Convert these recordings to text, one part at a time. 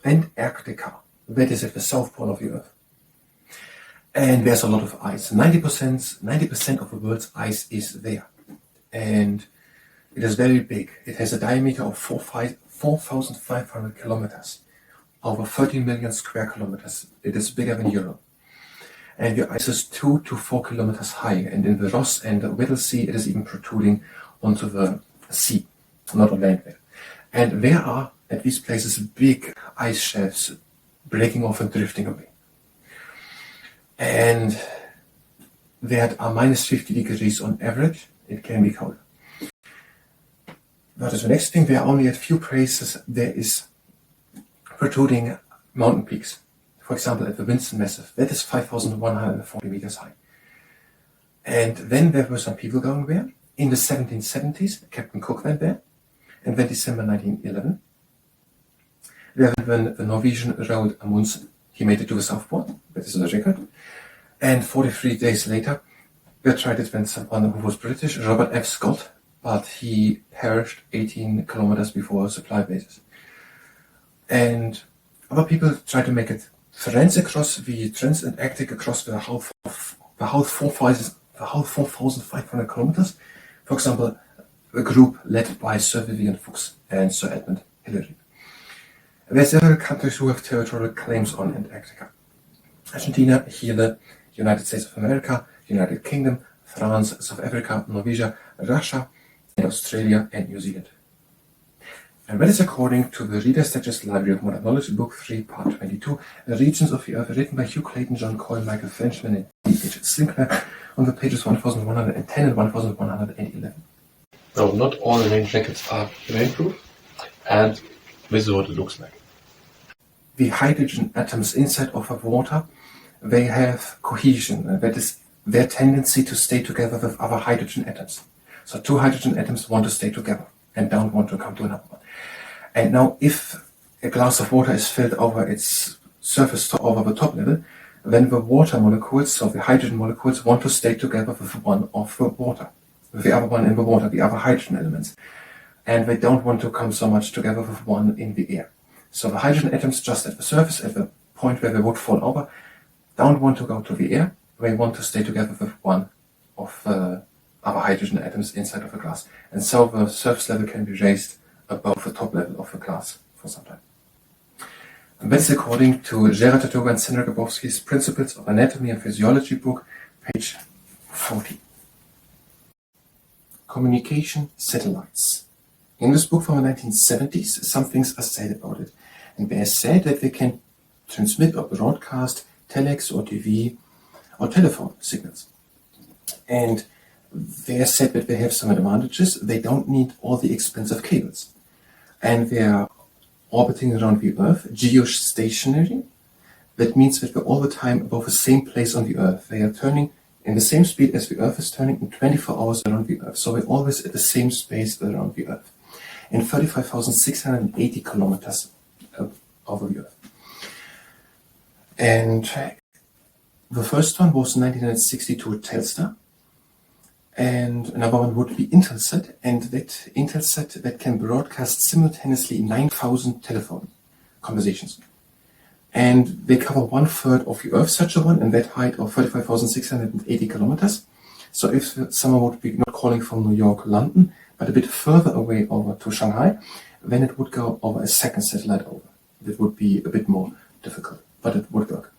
Antarctica, that is at the south pole of the Earth. And there's a lot of ice. 90% of the world's ice is there. And it is very big. It has a diameter of 4,500 kilometers, over 30 million square kilometers. It is bigger than Europe. And the ice is 2 to 4 kilometers high. And in the Ross and the Weddell Sea, it is even protruding onto the sea, not on land there. And there are, at these places, big ice shelves breaking off and drifting away. And there are minus 50 degrees on average. It can be colder. That is the next thing. There are only a few places there is protruding mountain peaks. For example, at the Vinson Massif, that is 5,140 meters high. And then there were some people going there. In the 1770s, Captain Cook went there. And then December 1911, when the Norwegian rowed Amundsen, he made it to the South Pole. That is the record. And 43 days later, they tried it when someone who was British, Robert F. Scott, but he perished 18 kilometers before supply bases. And other people tried to make it across the Transantarctic, across the whole 4,500 kilometers. For example, a group led by Sir Vivian Fuchs and Sir Edmund Hillary. There are several countries who have territorial claims on Antarctica. Argentina, Chile, United States of America, United Kingdom, France, South Africa, Norwegia, Russia, and Australia and New Zealand. And that is according to the Reader's Digest Library of Modern Knowledge, Book 3, Part 22, The Regions of the Earth, written by Hugh Clayton, John Coyle, Michael Frenchman, and D.H. Sinclair, on the pages 1110 and 1111. No, not all the rain jackets are rainproof, and this is what it looks like. The hydrogen atoms inside of the water, they have cohesion, and that is their tendency to stay together with other hydrogen atoms. So two hydrogen atoms want to stay together and don't want to come to another one. And now if a glass of water is filled over its surface to over the top level, then the water molecules, so the hydrogen molecules, want to stay together with one of the water, with the other one in the water, the other hydrogen elements. And they don't want to come so much together with one in the air. So the hydrogen atoms just at the surface, at the point where they would fall over, don't want to go to the air. They want to stay together with one of the other hydrogen atoms inside of the glass. And so the surface level can be raised above the top level of the glass for some time. And that's according to Gerard Tatoga and Sandra Grabowski's Principles of Anatomy and Physiology book, page 40. Communication satellites. In this book from the 1970s, some things are said about it. And they are said that they can transmit or broadcast telex or TV or telephone signals. And they are said that they have some advantages. They don't need all the expensive cables. And they are orbiting around the Earth, geostationary. That means that they're all the time above the same place on the Earth. They are turning in the same speed as the Earth is turning in 24 hours around the Earth. So we're always at the same space around the Earth. In 35,680 kilometers over the Earth. And the first one was 1962 Telstar. And another one would be Intelsat, and that Intelsat that can broadcast simultaneously 9,000 telephone conversations. And they cover 1/3 of the Earth, such a one, in that height of 35,680 kilometers. So if someone would be not calling from New York, London, but a bit further away over to Shanghai, then it would go over a second satellite over. It would be a bit more difficult, but it would work.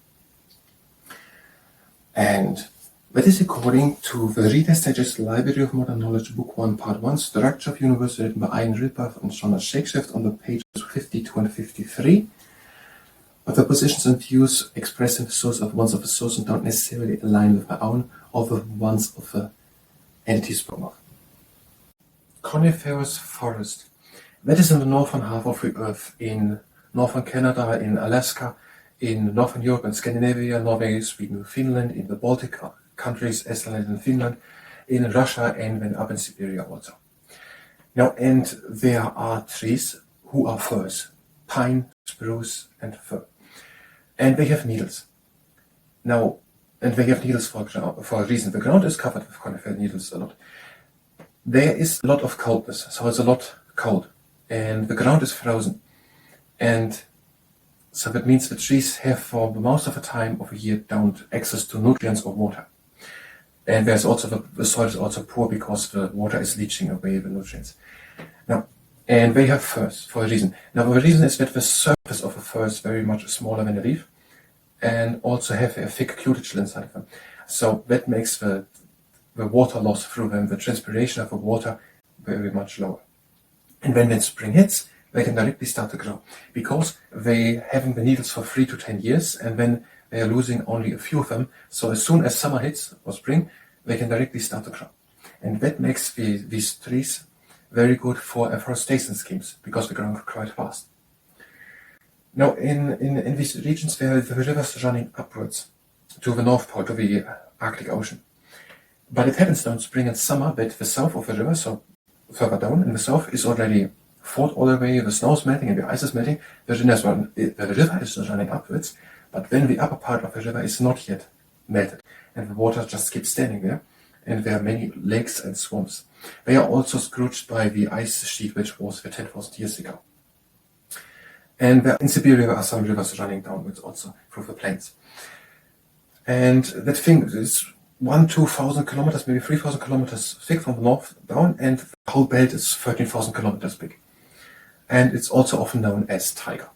And that is according to the Reader's Digest Library of Modern Knowledge, Book 1, Part 1, Structure of Universe, written by Ian Rilpath and Jonas Shakespeare on the pages 52 and 53. But the positions and views expressed in the source of ones of the source and don't necessarily align with my own or the ones of the entity spoken of. Coniferous Forest. That is in the northern half of the Earth, in northern Canada, in Alaska, in northern Europe and Scandinavia, Norway, Sweden, Finland, in the Baltic countries, Estland and Finland, in Russia, and then up in Siberia also. Now, and there are trees who are firs, pine, spruce, and fir. And they have needles. Now, and they have needles for a reason. The ground is covered with conifer needles a lot. There is a lot of coldness, so it's a lot cold, and the ground is frozen. And So that means the trees have for the most of the time of the year don't access to nutrients or water. And there's also the soil is also poor because the water is leaching away the nutrients. Now, and they have furs for a reason. Now the reason is that the surface of the fur is very much smaller than the leaf, and also have a thick cuticle inside of them. So that makes the water loss through them, the transpiration of the water, very much lower. And when spring hits, they can directly start to grow because they having the needles for 3 to 10 years, and then they are losing only a few of them. So as soon as summer hits or spring, they can directly start to grow. And that makes these trees very good for afforestation schemes because they grow quite fast. Now, in these regions where the rivers running upwards to the North Pole, to the Arctic Ocean, but it happens now in spring and summer that the south of the river, so further down in the south, is already thawed all the way, the snow is melting and the ice is melting, the river is running upwards, but then the upper part of the river is not yet melted, and the water just keeps standing there, and there are many lakes and swamps. They are also scourged by the ice sheet which was there 10,000 years ago. And in Siberia there are some rivers running downwards also through the plains. And that thing is 1,000-2,000 kilometers, maybe 3,000 kilometers thick from the north down, and the whole belt is 13,000 kilometers big. And it's also often known as Tiger.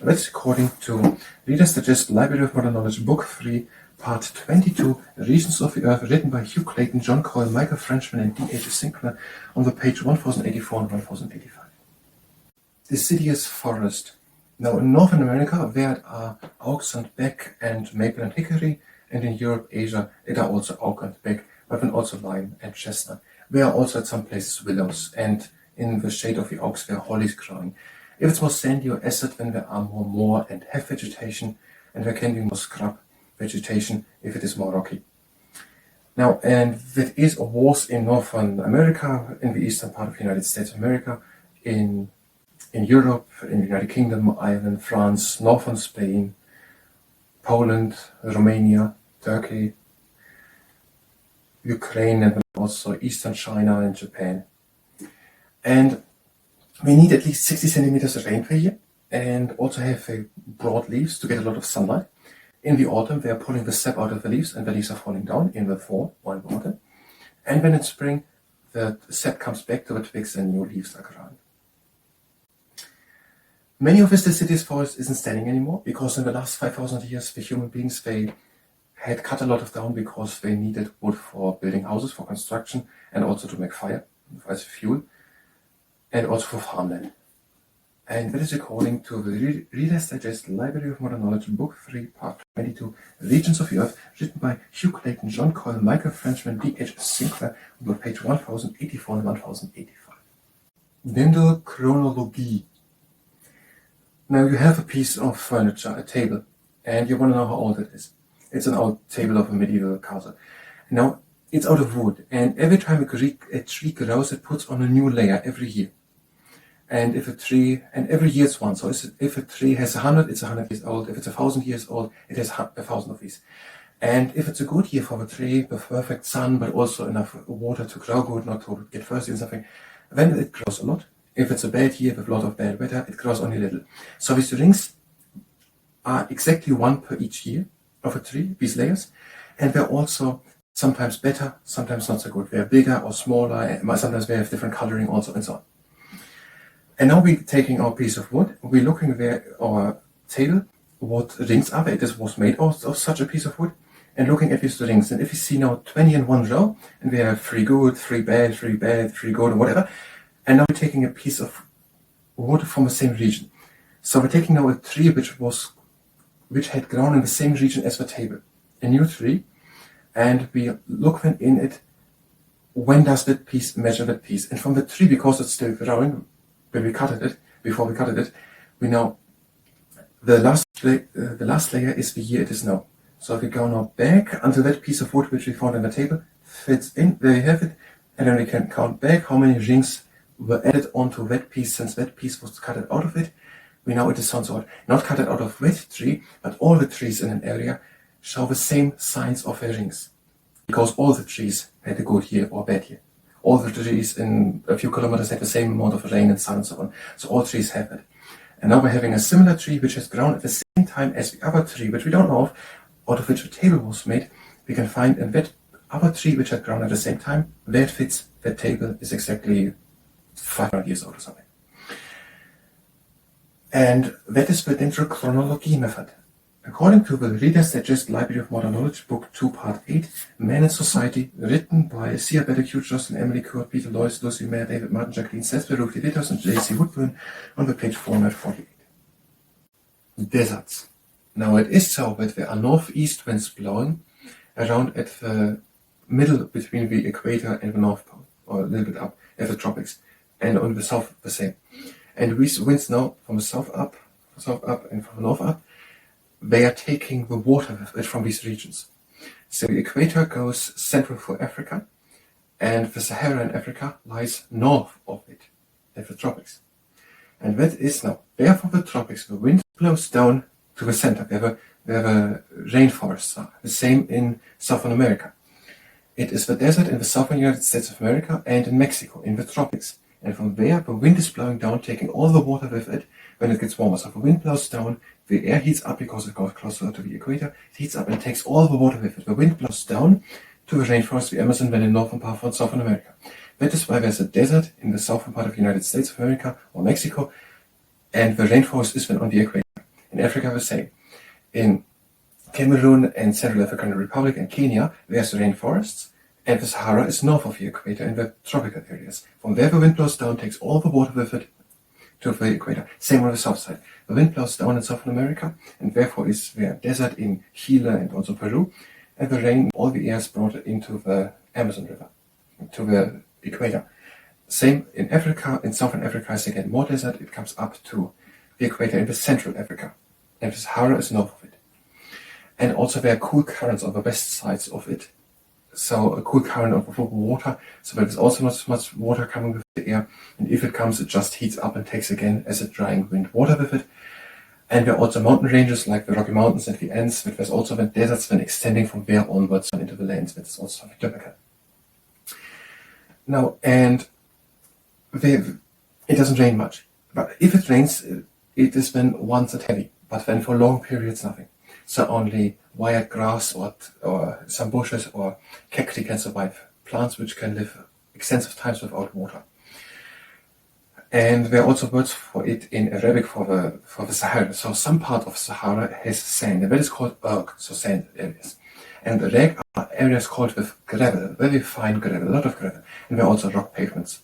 That's according to Reader's Digest Library of Modern Knowledge, Book 3, Part 22, Regions of the Earth, written by Hugh Clayton, John Coyle, Michael Frenchman, and Dehesa Sinclair, on the page 1084 and 1085. Deciduous Forest. Now in Northern America there are oaks and beck and maple and hickory, and in Europe, Asia, there are also oak and beck, but then also lime and chestnut. There are also at some places willows, and in the shade of the oaks there are hollies growing. If it's more sandy or acid, then there are more moor and heath vegetation, and there can be more scrub vegetation if it is more rocky. Now, and that is or was in Northern America, in the eastern part of the United States of America, in Europe, in the United Kingdom, Ireland, France, northern Spain, Poland, Romania, Turkey, Ukraine, and also eastern China and Japan. And we need at least 60 centimeters of rain per year, and also have broad leaves to get a lot of sunlight. In the autumn, they are pulling the sap out of the leaves, and the leaves are falling down in the fall or in the autumn. And when it's spring, the sap comes back to the twigs and new leaves are growing. Many of this deciduous forest isn't standing anymore because in the last 5,000 years, the human beings, they had cut a lot of down because they needed wood for building houses, for construction, and also to make fire as fuel, and also for farmland. And that is according to the Reader's Digest Library of Modern Knowledge, Book 3, Part 22, Regions of the Earth, written by Hugh Clayton, John Coyle, Michael Frenchman, D.H. Sinclair, on page 1084 and 1085. Dendrochronology. Now you have a piece of furniture, a table, and you want to know how old it is. It's an old table of a medieval castle. Now, it's out of wood, and every time a tree grows, it puts on a new layer every year. And every year it's one. So if a tree has 100, it's 100 years old. If it's 1,000 years old, it has 1,000 of these. And if it's a good year for the tree, the perfect sun, but also enough water to grow good, not to get thirsty and something, then it grows a lot. If it's a bad year with a lot of bad weather, it grows only a little. So these rings are exactly one per each year of a tree, these layers. And they're also sometimes better, sometimes not so good. They're bigger or smaller, and sometimes they have different coloring also, and so on. And now we're taking our piece of wood, we're looking at our table, what rings are there, it was made of such a piece of wood, and looking at these rings. And if you see now 20 in one row, and we have 3 good, 3 bad, 3 bad, 3 good, or whatever, and now we're taking a piece of wood from the same region. So we're taking now a tree which had grown in the same region as the table, a new tree, and we look in it, when does that piece measure that piece? And from the tree, because it's still growing, before we cutted it, we know the last layer is the year it is now. So if we go now back until that piece of wood which we found on the table fits in, there you have it, and then we can count back how many rings were added onto that piece since that piece was cut out of it. We know it is some sort, not cut out of that tree, but all the trees in an area show the same signs of their rings, because all the trees had a good year or bad year. All the trees in a few kilometers had the same amount of rain and sun and so on. So all trees have it. And now we're having a similar tree which has grown at the same time as the other tree, which we don't know of, out of which a table was made. We can find in that other tree which had grown at the same time, where it fits, that table is exactly 500 years old or something. And that is the Dendrochronology method. According to the Reader's Digest Library of Modern Knowledge, Book 2, Part 8, Man and Society, written by Sia Bedeque, Jocelyn Emily Court, Peter Loyce, Lucy Mayer, David Martin, Jacqueline Sesper, Ruth Editos, and J.C. Woodburn, on the page 448. Deserts. Now it is so that there are northeast winds blowing around at the middle between the equator and the North Pole, or a little bit up at the tropics, and on the south the same. And these winds now from the south up and from the north up, they are taking the water with it from these regions. So the equator goes central for Africa, and the Sahara in Africa lies north of it, at the tropics. And that is now, there from the tropics, the wind blows down to the center, where the rainforests are. The same in Southern America. It is the desert in the southern United States of America and in Mexico, in the tropics. And from there, the wind is blowing down, taking all the water with it when it gets warmer. So the wind blows down, the air heats up because it goes closer to the equator. It heats up and takes all the water with it. The wind blows down to the rainforest, the Amazon, then in northern part of Southern America. That is why there's a desert in the southern part of the United States of America or Mexico, and the rainforest is then on the equator. In Africa, the same. In Cameroon and Central African Republic and Kenya, there's rainforests, and the Sahara is north of the equator in the tropical areas. From there, the wind blows down, takes all the water with it to the equator. Same on the south side. The wind blows down in Southern America, and therefore is there desert in Chile and also Peru, and the rain, all the air is brought into the Amazon River, to the equator. Same in Africa. In Southern Africa is again more desert. It comes up to the equator in the Central Africa, and the Sahara is north of it. And also there are cool currents on the west sides of it. So a cool current of water, so there's also not so much water coming with the air, and if it comes, it just heats up and takes again as a drying wind water with it. And there are also mountain ranges like the Rocky Mountains and the Andes, but there's also the deserts then extending from there onwards into the lands, that is also something typical. Now, and it doesn't rain much, but if it rains, it is then once and heavy, but then for long periods nothing. So only wild grass or some bushes or cacti can survive, plants which can live extensive times without water. And there are also words for it in Arabic for the Sahara. So some part of Sahara has sand, and that is called erg, so sand areas. And the reg are areas called with gravel, very fine gravel, a lot of gravel. And there are also rock pavements.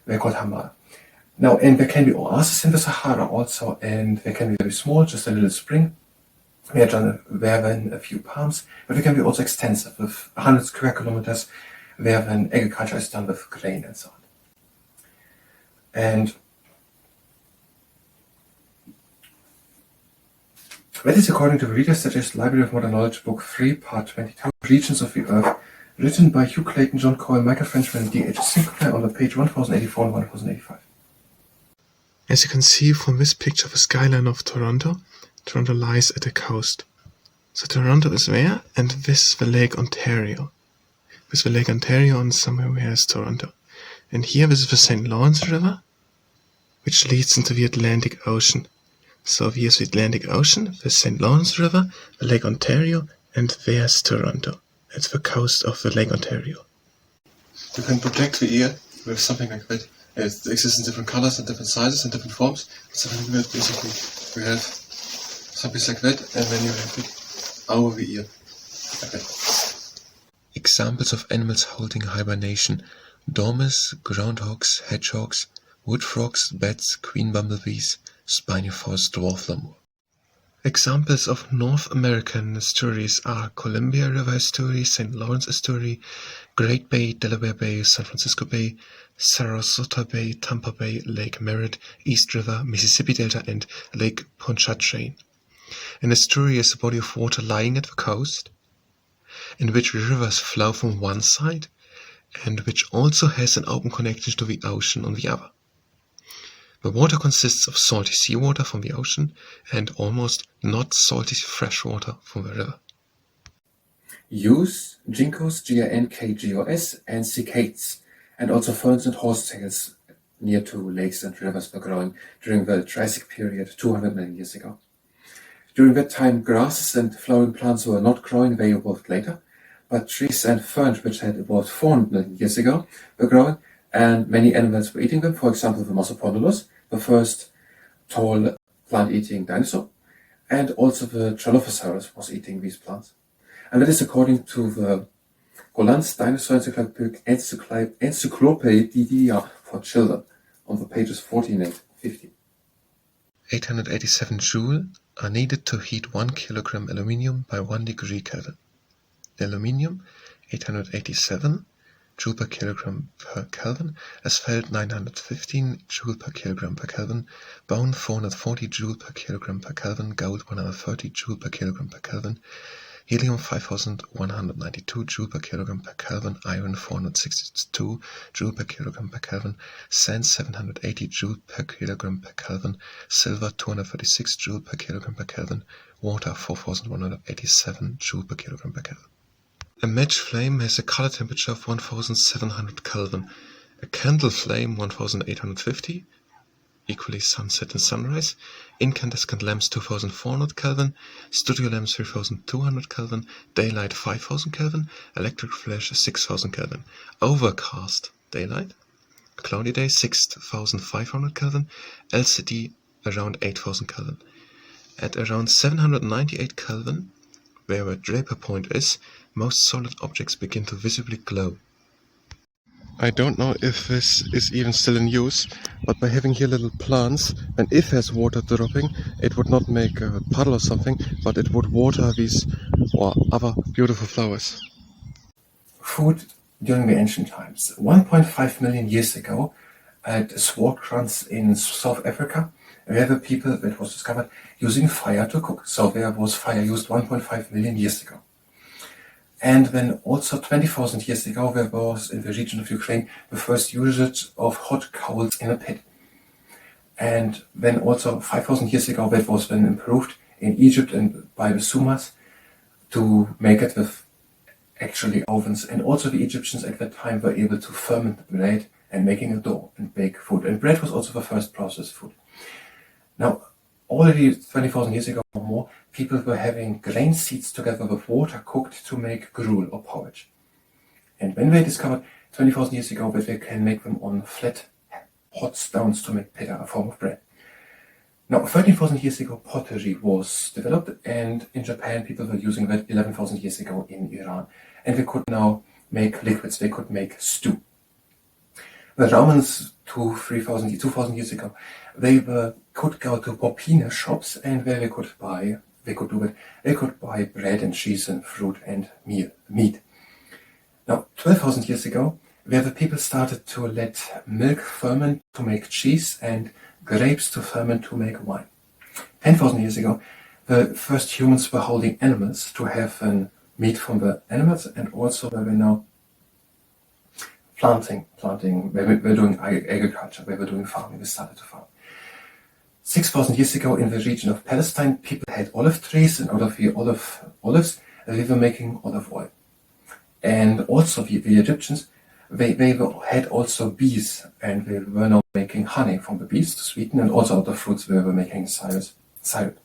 They're called hamar. Now, and there can be oases in the Sahara also, and they can be very small, just a little spring. There then a few palms, but they can be also extensive with 100 square kilometers, where then agriculture is done with grain and so on. And that is according to the Reader's Digest Library of Modern Knowledge, Book 3, Part 22, Regions of the Earth, written by Hugh Clayton, John Coyle, Michael Frenchman, and D.H. Sinclair on the page 1084 and 1085. As you can see from this picture of the skyline of Toronto, Toronto lies at the coast. So Toronto is there, and this is the Lake Ontario. This is the Lake Ontario, and somewhere where is Toronto. And here this is the St. Lawrence River, which leads into the Atlantic Ocean. So here's the Atlantic Ocean, the St. Lawrence River, the Lake Ontario, and there's Toronto. It's the coast of the Lake Ontario. You can project the ear with something like that. It exists in different colors and different sizes and different forms. Something like that, basically, we have something like that, and then you have it over the ear, like that. Examples of animals holding hibernation: dormice, groundhogs, hedgehogs, wood frogs, bats, queen bumblebees, spiniferous dwarf lemur. Examples of North American estuaries are Columbia River Estuary, St. Lawrence Estuary, Great Bay, Delaware Bay, San Francisco Bay, Sarasota Bay, Tampa Bay, Lake Merritt, East River, Mississippi Delta, and Lake Pontchartrain. An estuary is a body of water lying at the coast, in which rivers flow from one side, and which also has an open connection to the ocean on the other. The water consists of salty seawater from the ocean and almost not salty freshwater from the river. Yews, ginkgos, ginkgos, and cicads, and also ferns and horsetails, near to lakes and rivers were growing during the Triassic period 200 million years ago. During that time, grasses and flowering plants were not growing, they evolved later, but trees and ferns, which had evolved 400 million years ago, were growing, and many animals were eating them. For example, the Mosasaurus, the first tall plant-eating dinosaur, and also the Dilophosaurus was eating these plants. And that is according to the Holland's Dinosaur Encyclopedia for Children on the pages 14 and 15. 887 joule are needed to heat 1 kilogram aluminium by 1 degree Kelvin. Aluminium, 887 joule per kilogram per Kelvin, asphalt 915 joule per kilogram per Kelvin, bone 440 joule per kilogram per Kelvin, gold 130 joule per kilogram per Kelvin, helium 5192 joule per kilogram per Kelvin, iron 462 joule per kilogram per Kelvin, sand 780 joule per kilogram per Kelvin, silver 236 joule per kilogram per Kelvin, water 4187 joule per kilogram per Kelvin. A match flame has a color temperature of 1700 Kelvin, a candle flame 1850, equally sunset and sunrise, incandescent lamps 2400 Kelvin, studio lamps 3200 Kelvin, daylight 5000 Kelvin, electric flash 6000 Kelvin, overcast daylight, cloudy day 6500 Kelvin, LCD around 8000 Kelvin. At around 798 Kelvin, where a Draper point is, most solid objects begin to visibly glow. I don't know if this is even still in use, but by having here little plants, and if there's water dropping, it would not make a puddle or something, but it would water these or other beautiful flowers. Food during the ancient times. 1.5 million years ago, at Swartkrans in South Africa, there were people that was discovered using fire to cook. So there was fire used 1.5 million years ago. And then also 20,000 years ago, there was in the region of Ukraine the first usage of hot coals in a pit. And then also 5,000 years ago, that was then improved in Egypt and by the Sumas to make it with actually ovens. And also the Egyptians at that time were able to ferment bread and making a dough and bake food. And bread was also the first processed food. Now, already 20,000 years ago or more, people were having grain seeds together with water cooked to make gruel or porridge. And when they discovered 20,000 years ago that they can make them on flat hot stones to make pita, a form of bread. Now, 13,000 years ago, pottery was developed, and in Japan, people were using that 11,000 years ago in Iran. And they could now make liquids, they could make stew. The Romans 2,000 years ago, they could go to popina shops, and where they could buy bread and cheese and fruit and meat. Now, 12,000 years ago, where the people started to let milk ferment to make cheese and grapes to ferment to make wine. 10,000 years ago, the first humans were holding animals to have meat from the animals, and also they were now planting, we were doing agriculture, we were doing farming, we started to farm. 6,000 years ago in the region of Palestine, people had olive trees, and out of the olives, they were making olive oil. And also the Egyptians, they had also bees, and they were now making honey from the bees to sweeten, and also out of fruits they were making syrup.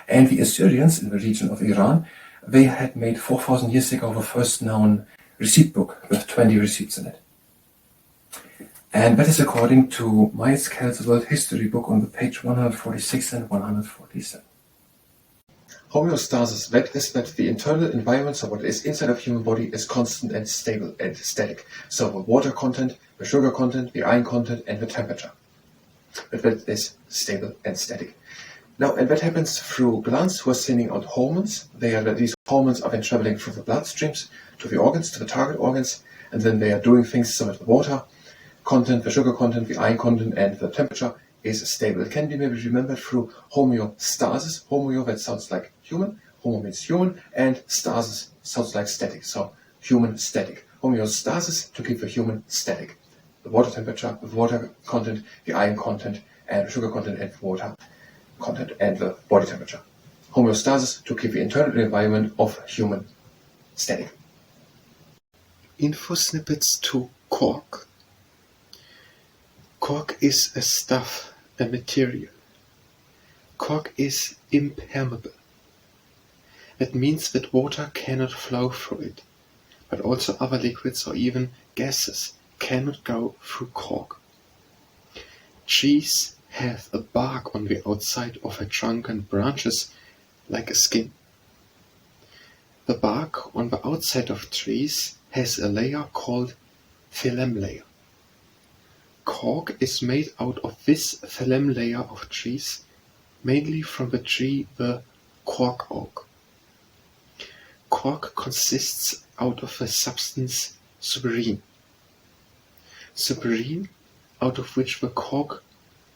And the Assyrians in the region of Iran, they had made 4,000 years ago the first known receipt book with 20 receipts in it. And that is according to Miles Kell's World History book on the page 146 and 147. Homeostasis, that is that the internal environment, so what is inside of human body, is constant and stable and static. So the water content, the sugar content, the iron content, and the temperature. That is stable and static. Now, and that happens through glands who are sending out hormones. These hormones are then traveling through the bloodstreams to the organs, to the target organs, and then they are doing things so that the water content, the sugar content, the iron content, and the temperature is stable. It can be maybe remembered through homeostasis. Homeo, that sounds like human. Homo means human, and stasis sounds like static. So human static. Homeostasis to keep the human static. The water temperature, the water content, the iron content, and the sugar content, and the water content, and the body temperature. Homeostasis to keep the internal environment of human static. Info snippets to Cork. Cork is a stuff, a material. Cork is impermeable. That means that water cannot flow through it, but also other liquids or even gases cannot go through cork. Trees have a bark on the outside of a trunk and branches like a skin. The bark on the outside of trees has a layer called phloem layer. Cork is made out of this phloem layer of trees, mainly from the tree the cork oak. Cork consists out of the substance suberin. Suberin, out of which the cork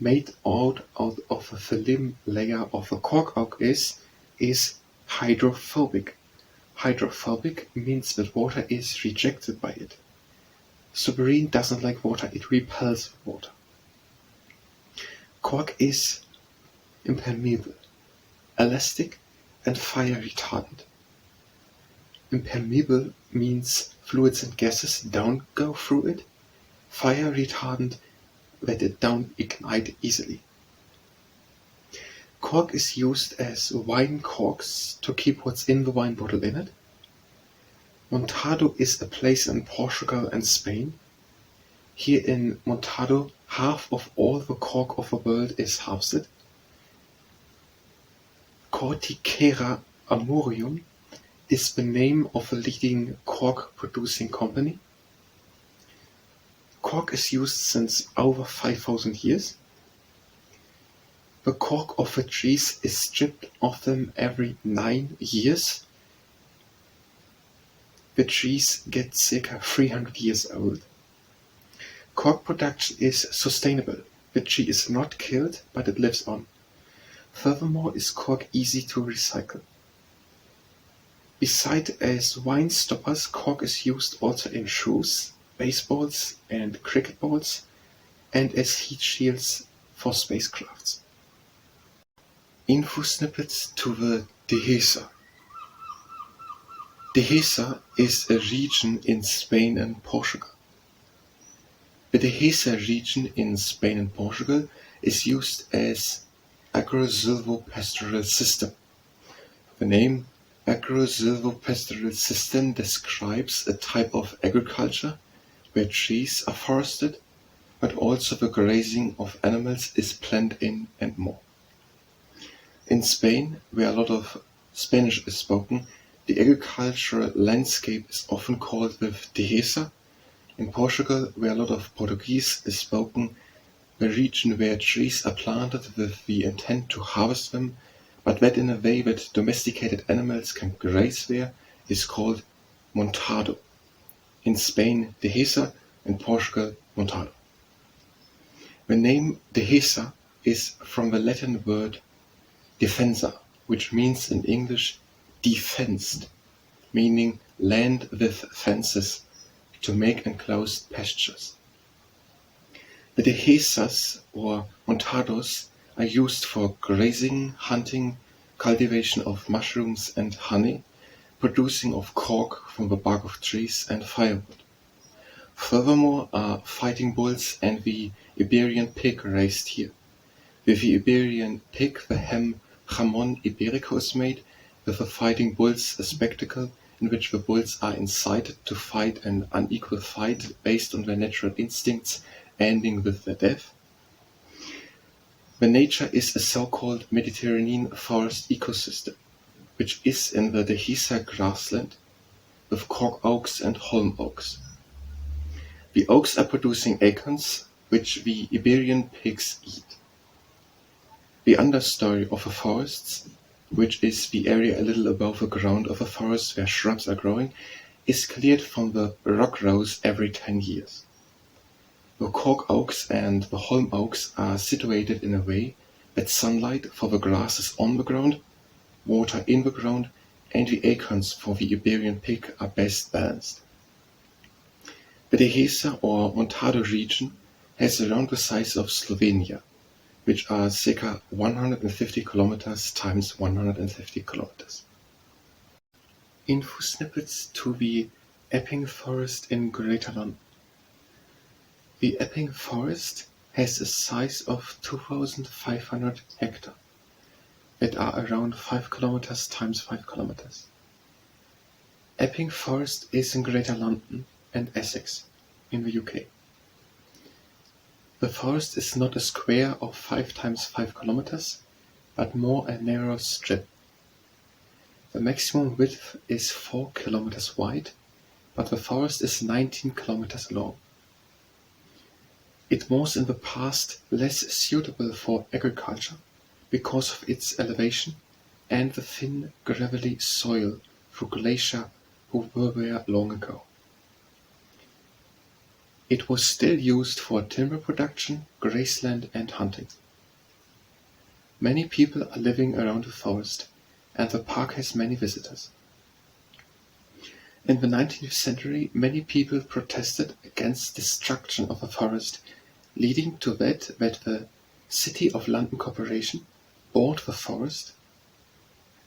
made out of the phloem layer of the cork oak is hydrophobic. Hydrophobic means that water is rejected by it. Suberin doesn't like water, it repels water. Cork is impermeable, elastic and fire retardant. Impermeable means fluids and gases don't go through it. Fire retardant that it don't ignite easily. Cork is used as wine corks to keep what's in the wine bottle in it. Montado is a place in Portugal and Spain. Here in Montado, half of all the cork of the world is harvested. Corticera armorium is the name of a leading cork producing company. Cork is used since over 5,000 years. The cork of the trees is stripped of them every 9 years. The trees get circa 300 years old. Cork production is sustainable. The tree is not killed, but it lives on. Furthermore, is cork easy to recycle. Besides as wine stoppers, cork is used also in shoes, baseballs and cricket balls, and as heat shields for spacecrafts. Info snippets to the Dehesa. Dehesa is a region in Spain and Portugal. The Dehesa region in Spain and Portugal is used as agro-silvopastoral system. The name agro-silvopastoral system describes a type of agriculture where trees are forested, but also the grazing of animals is planned in and more. In Spain, where a lot of Spanish is spoken, the agricultural landscape is often called the Dehesa. In Portugal, where a lot of Portuguese is spoken, the region where trees are planted with the intent to harvest them, but that in a way that domesticated animals can graze there, is called Montado. In Spain, Dehesa, in Portugal, Montado. The name Dehesa is from the Latin word defensa, which means in English defenced, meaning land with fences to make enclosed pastures. The Dehesas or Montados are used for grazing, hunting, cultivation of mushrooms and honey, producing of cork from the bark of trees and firewood. Furthermore are fighting bulls and the Iberian pig raised here. With the Iberian pig, the ham jamón ibérico is made, with the fighting bulls a spectacle in which the bulls are incited to fight an unequal fight based on their natural instincts, ending with their death. The nature is a so-called Mediterranean forest ecosystem, which is in the Dehesa grassland, with cork oaks and holm oaks. The oaks are producing acorns, which the Iberian pigs eat. The understory of the forests, which is the area a little above the ground of a forest where shrubs are growing, is cleared from the rock rows every 10 years. The cork oaks and the holm oaks are situated in a way that sunlight for the grass is on the ground, water in the ground, and the acorns for the Iberian pig are best balanced. The Dehesa or Montado region has around the size of Slovenia, which are circa 150 kilometers times 150 kilometers. Info snippets to the Epping Forest in Greater London. The Epping Forest has a size of 2,500 hectares, that are around 5 kilometers times 5 kilometers. Epping Forest is in Greater London and Essex, in the UK. The forest is not a square of 5 times 5 kilometers, but more a narrow strip. The maximum width is 4 kilometers wide, but the forest is 19 kilometers long. It was in the past less suitable for agriculture because of its elevation and the thin, gravelly soil through glacier who were there long ago. It was still used for timber production, grassland and hunting. Many people are living around the forest, and the park has many visitors. In the 19th century, many people protested against destruction of the forest, leading to that the City of London Corporation bought the forest,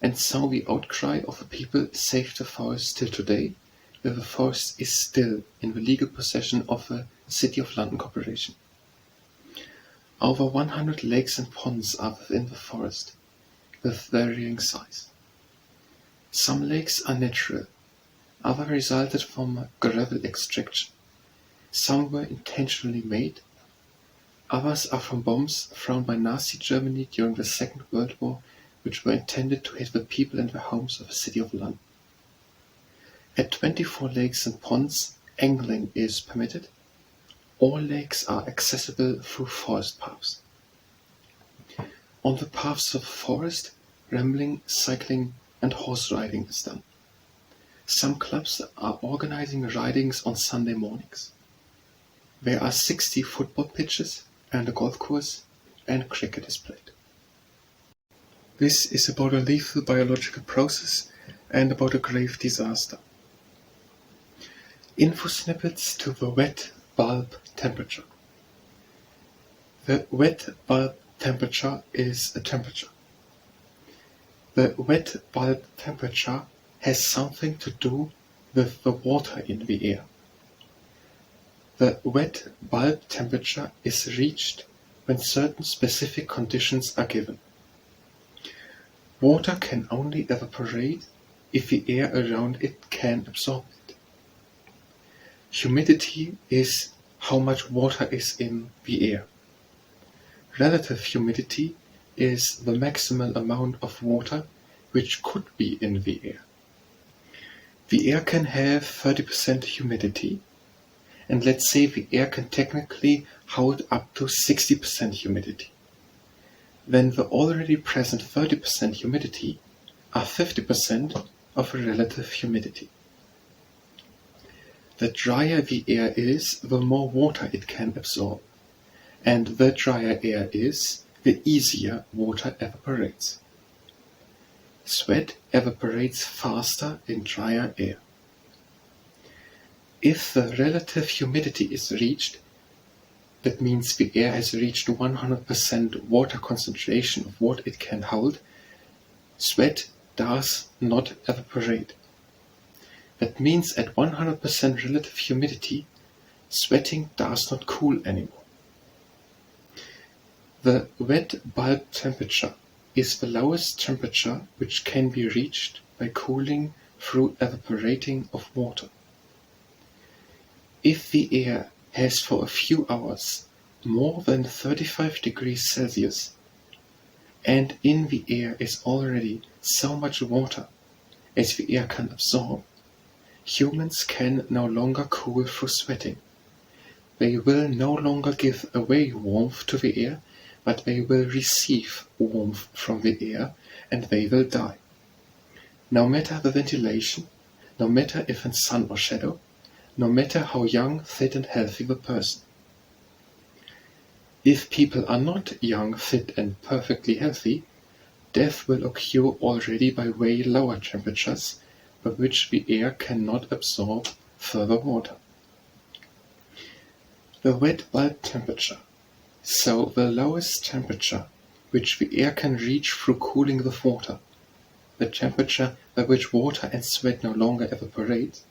and so the outcry of the people saved the forest till today, where the forest is still in the legal possession of the City of London Corporation. Over 100 lakes and ponds are within the forest, with varying size. Some lakes are natural, others resulted from gravel extraction. Some were intentionally made, others are from bombs thrown by Nazi Germany during the Second World War, which were intended to hit the people and the homes of the City of London. At 24 lakes and ponds, angling is permitted. All lakes are accessible through forest paths. On the paths of the forest, rambling, cycling and horse riding is done. Some clubs are organizing ridings on Sunday mornings. There are 60 football pitches and a golf course, and cricket is played. This is about a lethal biological process and about a grave disaster. Info snippets to the wet bulb temperature. The wet bulb temperature is a temperature. The wet bulb temperature has something to do with the water in the air. The wet bulb temperature is reached when certain specific conditions are given. Water can only evaporate if the air around it can absorb it. Humidity is how much water is in the air. Relative humidity is the maximal amount of water which could be in the air. The air can have 30% humidity, and let's say the air can technically hold up to 60% humidity. Then the already present 30% humidity are 50% of relative humidity. The drier the air is, the more water it can absorb, and the drier air is, the easier water evaporates. Sweat evaporates faster in drier air. If the relative humidity is reached, that means the air has reached 100% water concentration of what it can hold, sweat does not evaporate. That means at 100% relative humidity, sweating does not cool anymore. The wet bulb temperature is the lowest temperature which can be reached by cooling through evaporating of water. If the air has for a few hours more than 35 degrees Celsius, and in the air is already so much water as the air can absorb, humans can no longer cool through sweating. They will no longer give away warmth to the air, but they will receive warmth from the air, and they will die. No matter the ventilation, no matter if in sun or shadow, no matter how young, fit and healthy the person. If people are not young, fit and perfectly healthy, death will occur already by way lower temperatures, by which the air cannot absorb further water. The wet bulb temperature, so the lowest temperature which the air can reach through cooling with water, the temperature by which water and sweat no longer evaporate,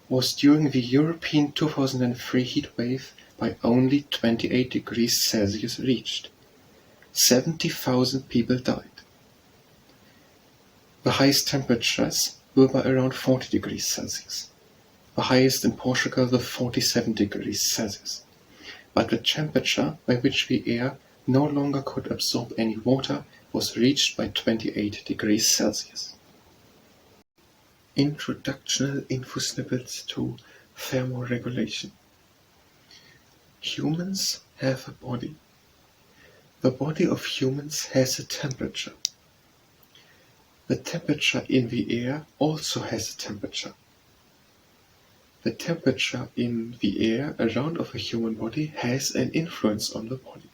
was during the European 2003 heat wave by only 28 degrees Celsius reached. 70,000 people died. The highest temperatures were by around 40 degrees Celsius. The highest in Portugal were 47 degrees Celsius. But the temperature by which the air no longer could absorb any water was reached by 28 degrees Celsius. Introductional info snippets to thermoregulation. Humans have a body. The body of humans has a temperature. The temperature in the air also has a temperature. The temperature in the air around of a human body has an influence on the body.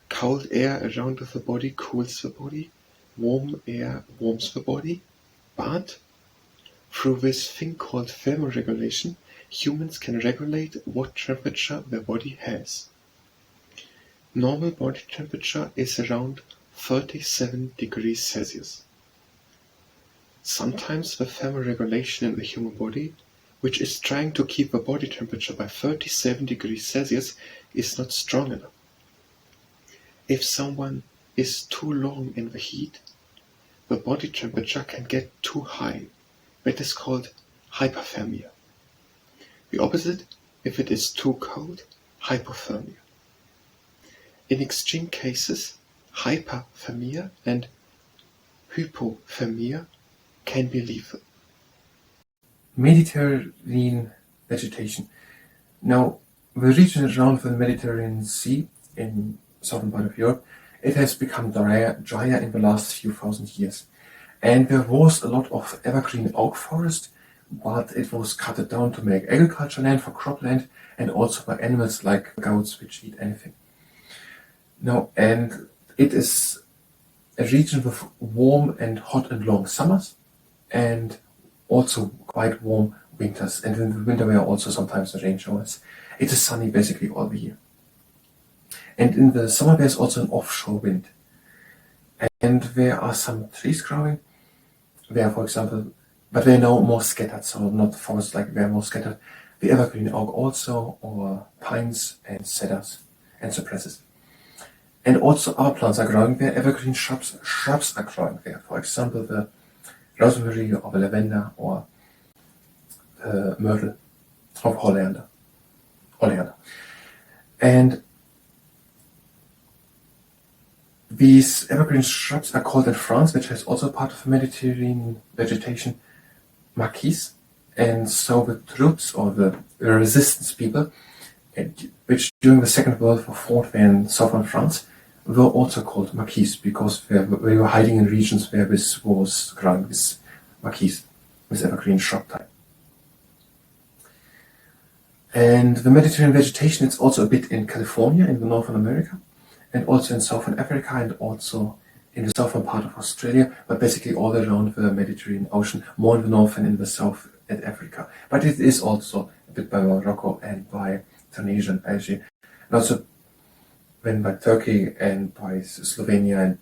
Cold air around of the body cools the body, warm air warms the body, but through this thing called thermoregulation, humans can regulate what temperature their body has. Normal body temperature is around 37 degrees Celsius. Sometimes the thermoregulation in the human body, which is trying to keep the body temperature by 37 degrees Celsius, is not strong enough. If someone is too long in the heat, the body temperature can get too high. That is called hyperthermia. The opposite, if it is too cold, hypothermia. In extreme cases, hyperthermia and hypothermia can be lethal. Mediterranean vegetation. Now, the region around the Mediterranean Sea in southern part of Europe, it has become drier in the last few thousand years. And there was a lot of evergreen oak forest, but it was cut down to make agriculture land for cropland and also by animals like goats which eat anything. Now, and it is a region with warm and hot and long summers and also quite warm winters. And in the winter there are also sometimes rain showers. It is sunny basically all the year. And in the summer there's also an offshore wind. And there are some trees growing. There, for example, but they're now more scattered, so not forests like they're more scattered. The evergreen oak also, or pines and cedars and cypresses. And also other plants are growing there. Evergreen shrubs are growing there. For example, the rosemary or the lavender or myrtle of oleander. And these evergreen shrubs are called in France, which is also part of the Mediterranean vegetation, maquis. And so the troops or the resistance people, which during the Second World War fought in southern France, were also called maquis because they were hiding in regions where this was growing, this maquis, this evergreen shrub type. And the Mediterranean vegetation is also a bit in California, in the Northern America, and also in Southern Africa, and also in the southern part of Australia, but basically all around the Mediterranean Ocean, more in the north and in the south at Africa. But it is also a bit by Morocco and by Tunisia and Algeria, and also then by Turkey and by Slovenia and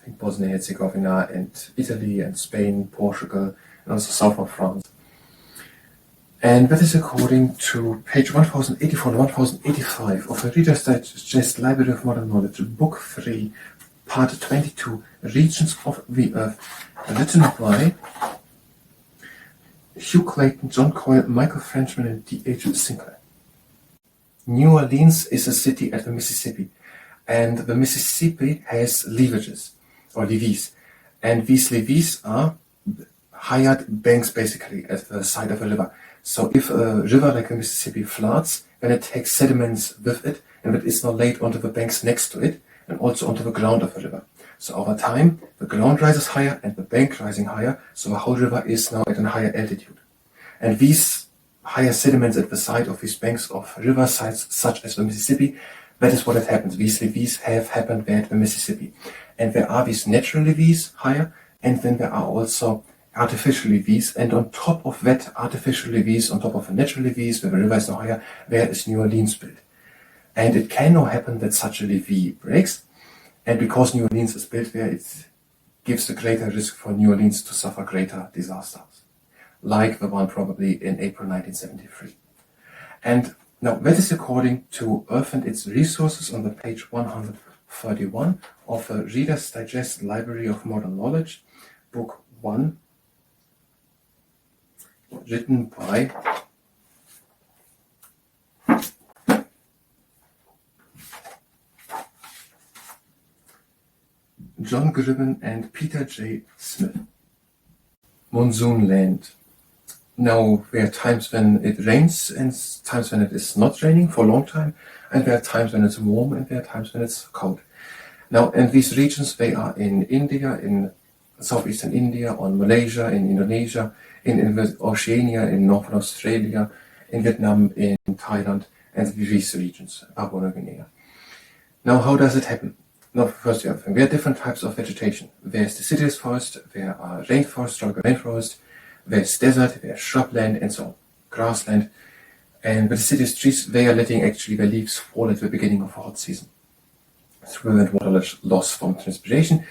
I think Bosnia and Herzegovina and Italy and Spain, Portugal, and also south of France. And that is according to page 1084 and 1085 of the Reader's Digest Library of Modern Knowledge, Book 3, Part 22, Regions of the Earth, written by Hugh Clayton, John Coyle, Michael Frenchman, and D.H. Sinclair. New Orleans is a city at the Mississippi, and the Mississippi has levees, and these levees are hired banks basically at the side of a river. So if a river like the Mississippi floods, then it takes sediments with it, and it is now laid onto the banks next to it, and also onto the ground of the river. So over time, the ground rises higher and the bank rising higher, so the whole river is now at a higher altitude. And these higher sediments at the side of these banks of river sites, such as the Mississippi, that is what had happened. These levees have happened there at the Mississippi. And there are these natural levees higher, and then there are also artificial levees, and on top of that artificial levees, on top of the natural levees, where the river is now higher, there is New Orleans built. And it can now happen that such a levee breaks, and because New Orleans is built there, it gives a greater risk for New Orleans to suffer greater disasters, like the one probably in April 1973. And Now, that is according to Earth and its Resources on the page 131 of the Reader's Digest Library of Modern Knowledge, Book 1, written by John Gribben and Peter J. Smith. Monsoon Land. Now, there are times when it rains and times when it is not raining for a long time, and there are times when it's warm and there are times when it's cold. Now, and these regions, they are in India, in southeastern India, on Malaysia, in Indonesia, in Oceania, in northern Australia, in Vietnam, in Thailand, and these regions, Papua New Guinea. Now, how does it happen? Now, first, there are different types of vegetation. There's deciduous forest, there are rainforest, tropical rainforest, there's desert, there's shrubland, and so on, grassland. And the deciduous trees, they are letting actually their leaves fall at the beginning of a hot season to prevent water loss from transpiration.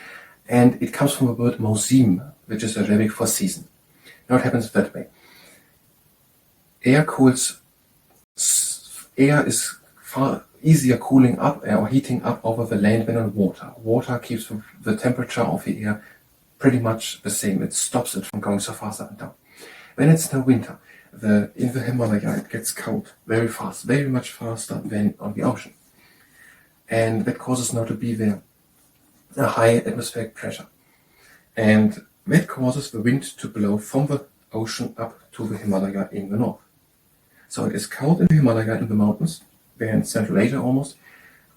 And it comes from the word mosim, which is Arabic for season. Now, it happens that way. Air is far easier cooling up or heating up over the land than on water. Water keeps the temperature of the air pretty much the same. It stops it from going so fast up and down. When it's now winter, in the Himalaya, it gets cold very fast, very much faster than on the ocean. And that causes now to be there a high atmospheric pressure. And that causes the wind to blow from the ocean up to the Himalaya in the north. So it is cold in the Himalaya in the mountains, there in Central Asia almost,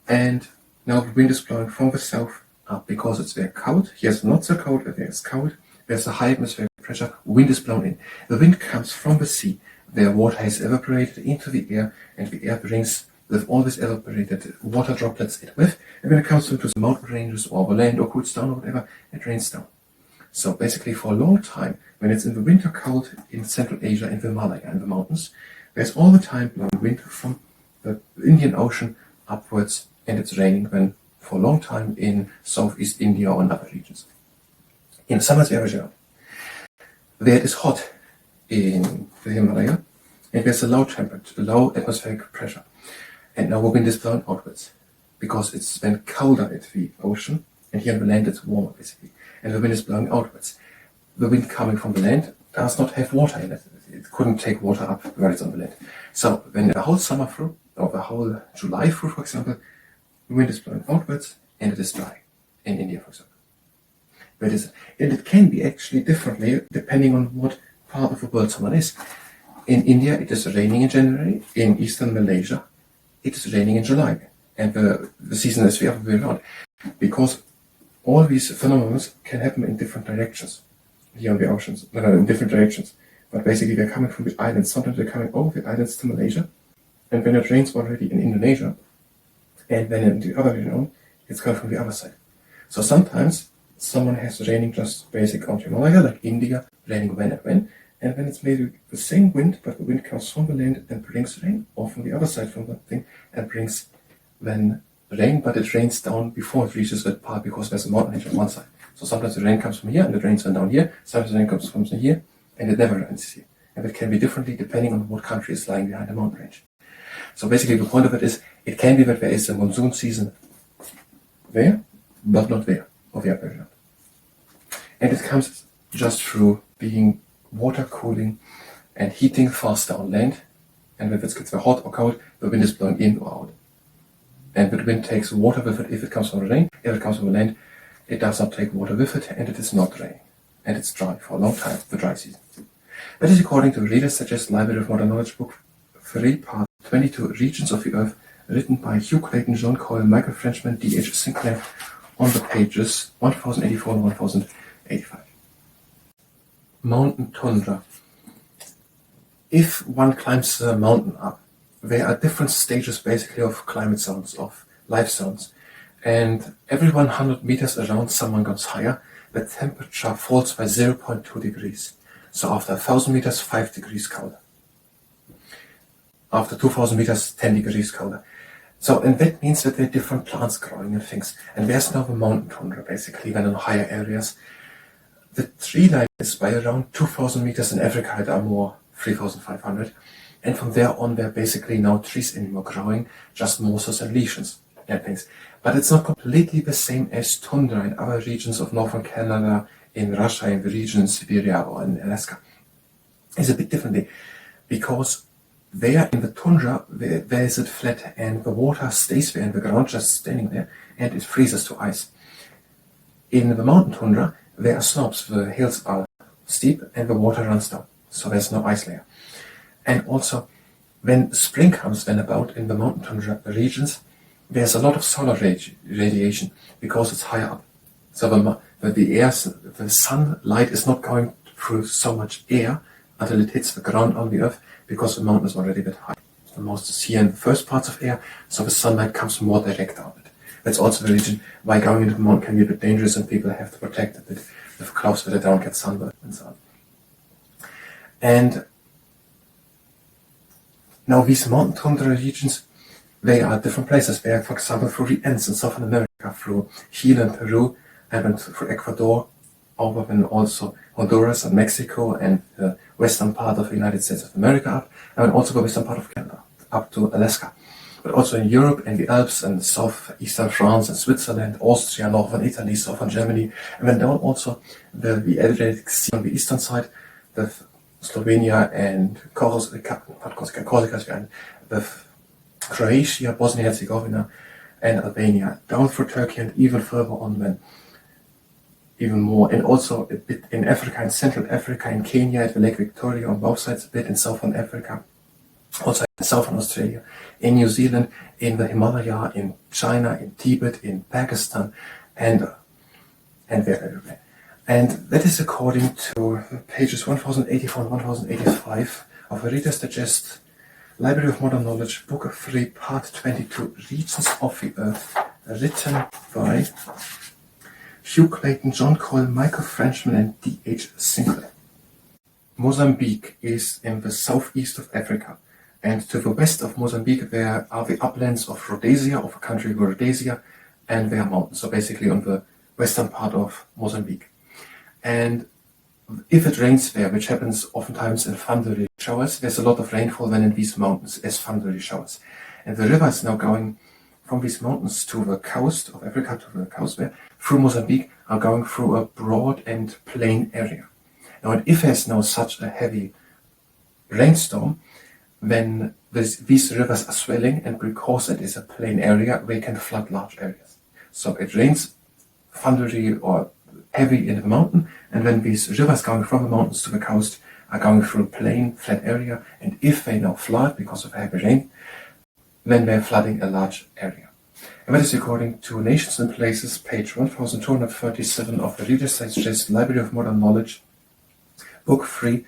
and now the wind is blowing from the south up because it's very cold. Here it's not so cold, but there it's cold. There's a high atmospheric pressure, wind is blown in. The wind comes from the sea, where water has evaporated into the air, and the air brings with all this evaporated water droplets it with, and when it comes to the mountain ranges or the land or cools down or whatever, it rains down. So basically for a long time, when it's in the winter cold in Central Asia, in the Himalaya, in the mountains, there's all the time blowing wind from the Indian Ocean upwards, and it's raining then for a long time in southeast India or in other regions. In the summers, there it is hot in the Himalaya, and there's a low temperature, low atmospheric pressure. And now the wind is blowing outwards, because it's then colder at the ocean, and here on the land it's warmer basically. And the wind is blowing outwards. The wind coming from the land does not have water in it. It couldn't take water up where it's on the land. So when the whole summer through, or the whole July through, for example, the wind is blowing outwards and it is dry in India, for example. And it can be actually differently depending on what part of the world someone is. In India, it is raining in January. In eastern Malaysia, it is raining in July. And the season is the other way around. Because all these phenomena can happen in different directions. Here on the oceans, in different directions. But basically, they're coming from the islands. Sometimes they're coming over the islands to Malaysia. And when it rains already in Indonesia, and then in the other way around, it's coming from the other side. So sometimes someone has raining just basic on Himalaya, like India, raining when and when. And then it's maybe the same wind, but the wind comes from the land and brings rain, or from the other side from the thing, and brings then rain, but it rains down before it reaches that part because there's a mountain range on one side. So sometimes the rain comes from here and it rains down here, sometimes the rain comes from here and it never rains here. And it can be differently depending on what country is lying behind the mountain range. So basically the point of it is, it can be that there is a monsoon season there, but not there, or the other way around. And it comes just through being water cooling and heating faster on land, and if it gets hot or cold, the wind is blowing in or out. And the wind takes water with it if it comes from the rain. If it comes from the land, it does not take water with it, and it is not raining. And it's dry for a long time, the dry season. That is according to the Reader's Digest Library of Modern Knowledge, Book 3, Part 22, Regions of the Earth, written by Hugh Clayton, John Coyle, Michael Frenchman, D.H. Sinclair, on the pages 1084 and 1085. Mountain tundra. If one climbs a mountain up, there are different stages basically of climate zones, of life zones. And every 100 meters around someone goes higher, the temperature falls by 0.2 degrees. So after 1,000 meters, 5 degrees colder. After 2,000 meters, 10 degrees colder. So, and that means that there are different plants growing and things. And there's now the mountain tundra, basically, then in higher areas. The tree line is by around 2,000 meters. In Africa, it are more 3,500. And from there on, there are basically no trees anymore growing, just mosses and lichens and things. But it's not completely the same as tundra in other regions of northern Canada, in Russia, in the region in Siberia or in Alaska. It's a bit differently, because there in the tundra, there is it flat and the water stays there in the ground, just standing there, and it freezes to ice. In the mountain tundra, there are slopes, the hills are steep and the water runs down, so there's no ice layer. And also, when spring comes then about in the mountain tundra regions, there's a lot of solar radiation because it's higher up. So the sunlight is not going through so much air until it hits the ground on the earth, because the mountain is already a bit high. The most is here in the first parts of air, so the sunlight comes more direct down it. That's also the reason why going into the mountain can be a bit dangerous, and people have to protect a bit with clothes so they don't get sunburned and so on. And now these mountain tundra regions, they are different places. They are, for example, through the Andes in Southern America, through Chile and Peru, and then through Ecuador, over then also Honduras and Mexico and the western part of the United States of America up, and then also the western part of Canada, up to Alaska. But also in Europe and the Alps and southeastern France and Switzerland, Austria, northern Italy, southern Germany, and then down also the Adriatic Sea on the eastern side, with Slovenia and Corsica, and with Croatia, Bosnia-Herzegovina, and Albania, down through Turkey, and even further on then, even more, and also a bit in Africa, in Central Africa, in Kenya, at the Lake Victoria on both sides, a bit in Southern Africa, also in Southern Australia, in New Zealand, in the Himalaya, in China, in Tibet, in Pakistan, and everywhere. And that is according to pages 1084 and 1085 of the Reader's Digest, Library of Modern Knowledge, Book 3, Part 22, Regions of the Earth, written by Hugh Clayton, John Coyle, Michael Frenchman, and D.H. Sinclair. Mozambique is in the southeast of Africa, and to the west of Mozambique there are the uplands of Rhodesia, of the country of Rhodesia, and their mountains, so basically on the western part of Mozambique. And if it rains there, which happens oftentimes in thundery showers, there's a lot of rainfall then in these mountains as thundery showers. And the river is now going from these mountains to the coast of Africa, to the coast there, through Mozambique, are going through a broad and plain area. Now, and if there's now such a heavy rainstorm, then these rivers are swelling, and because it is a plain area, they can flood large areas. So it rains thundery or heavy in the mountain, and then these rivers going from the mountains to the coast are going through a plain, flat area, and if they now flood because of heavy rain, then they're flooding a large area. And that is according to Nations and Places, page 1237 of the Reader's Digest, Library of Modern Knowledge, Book 3,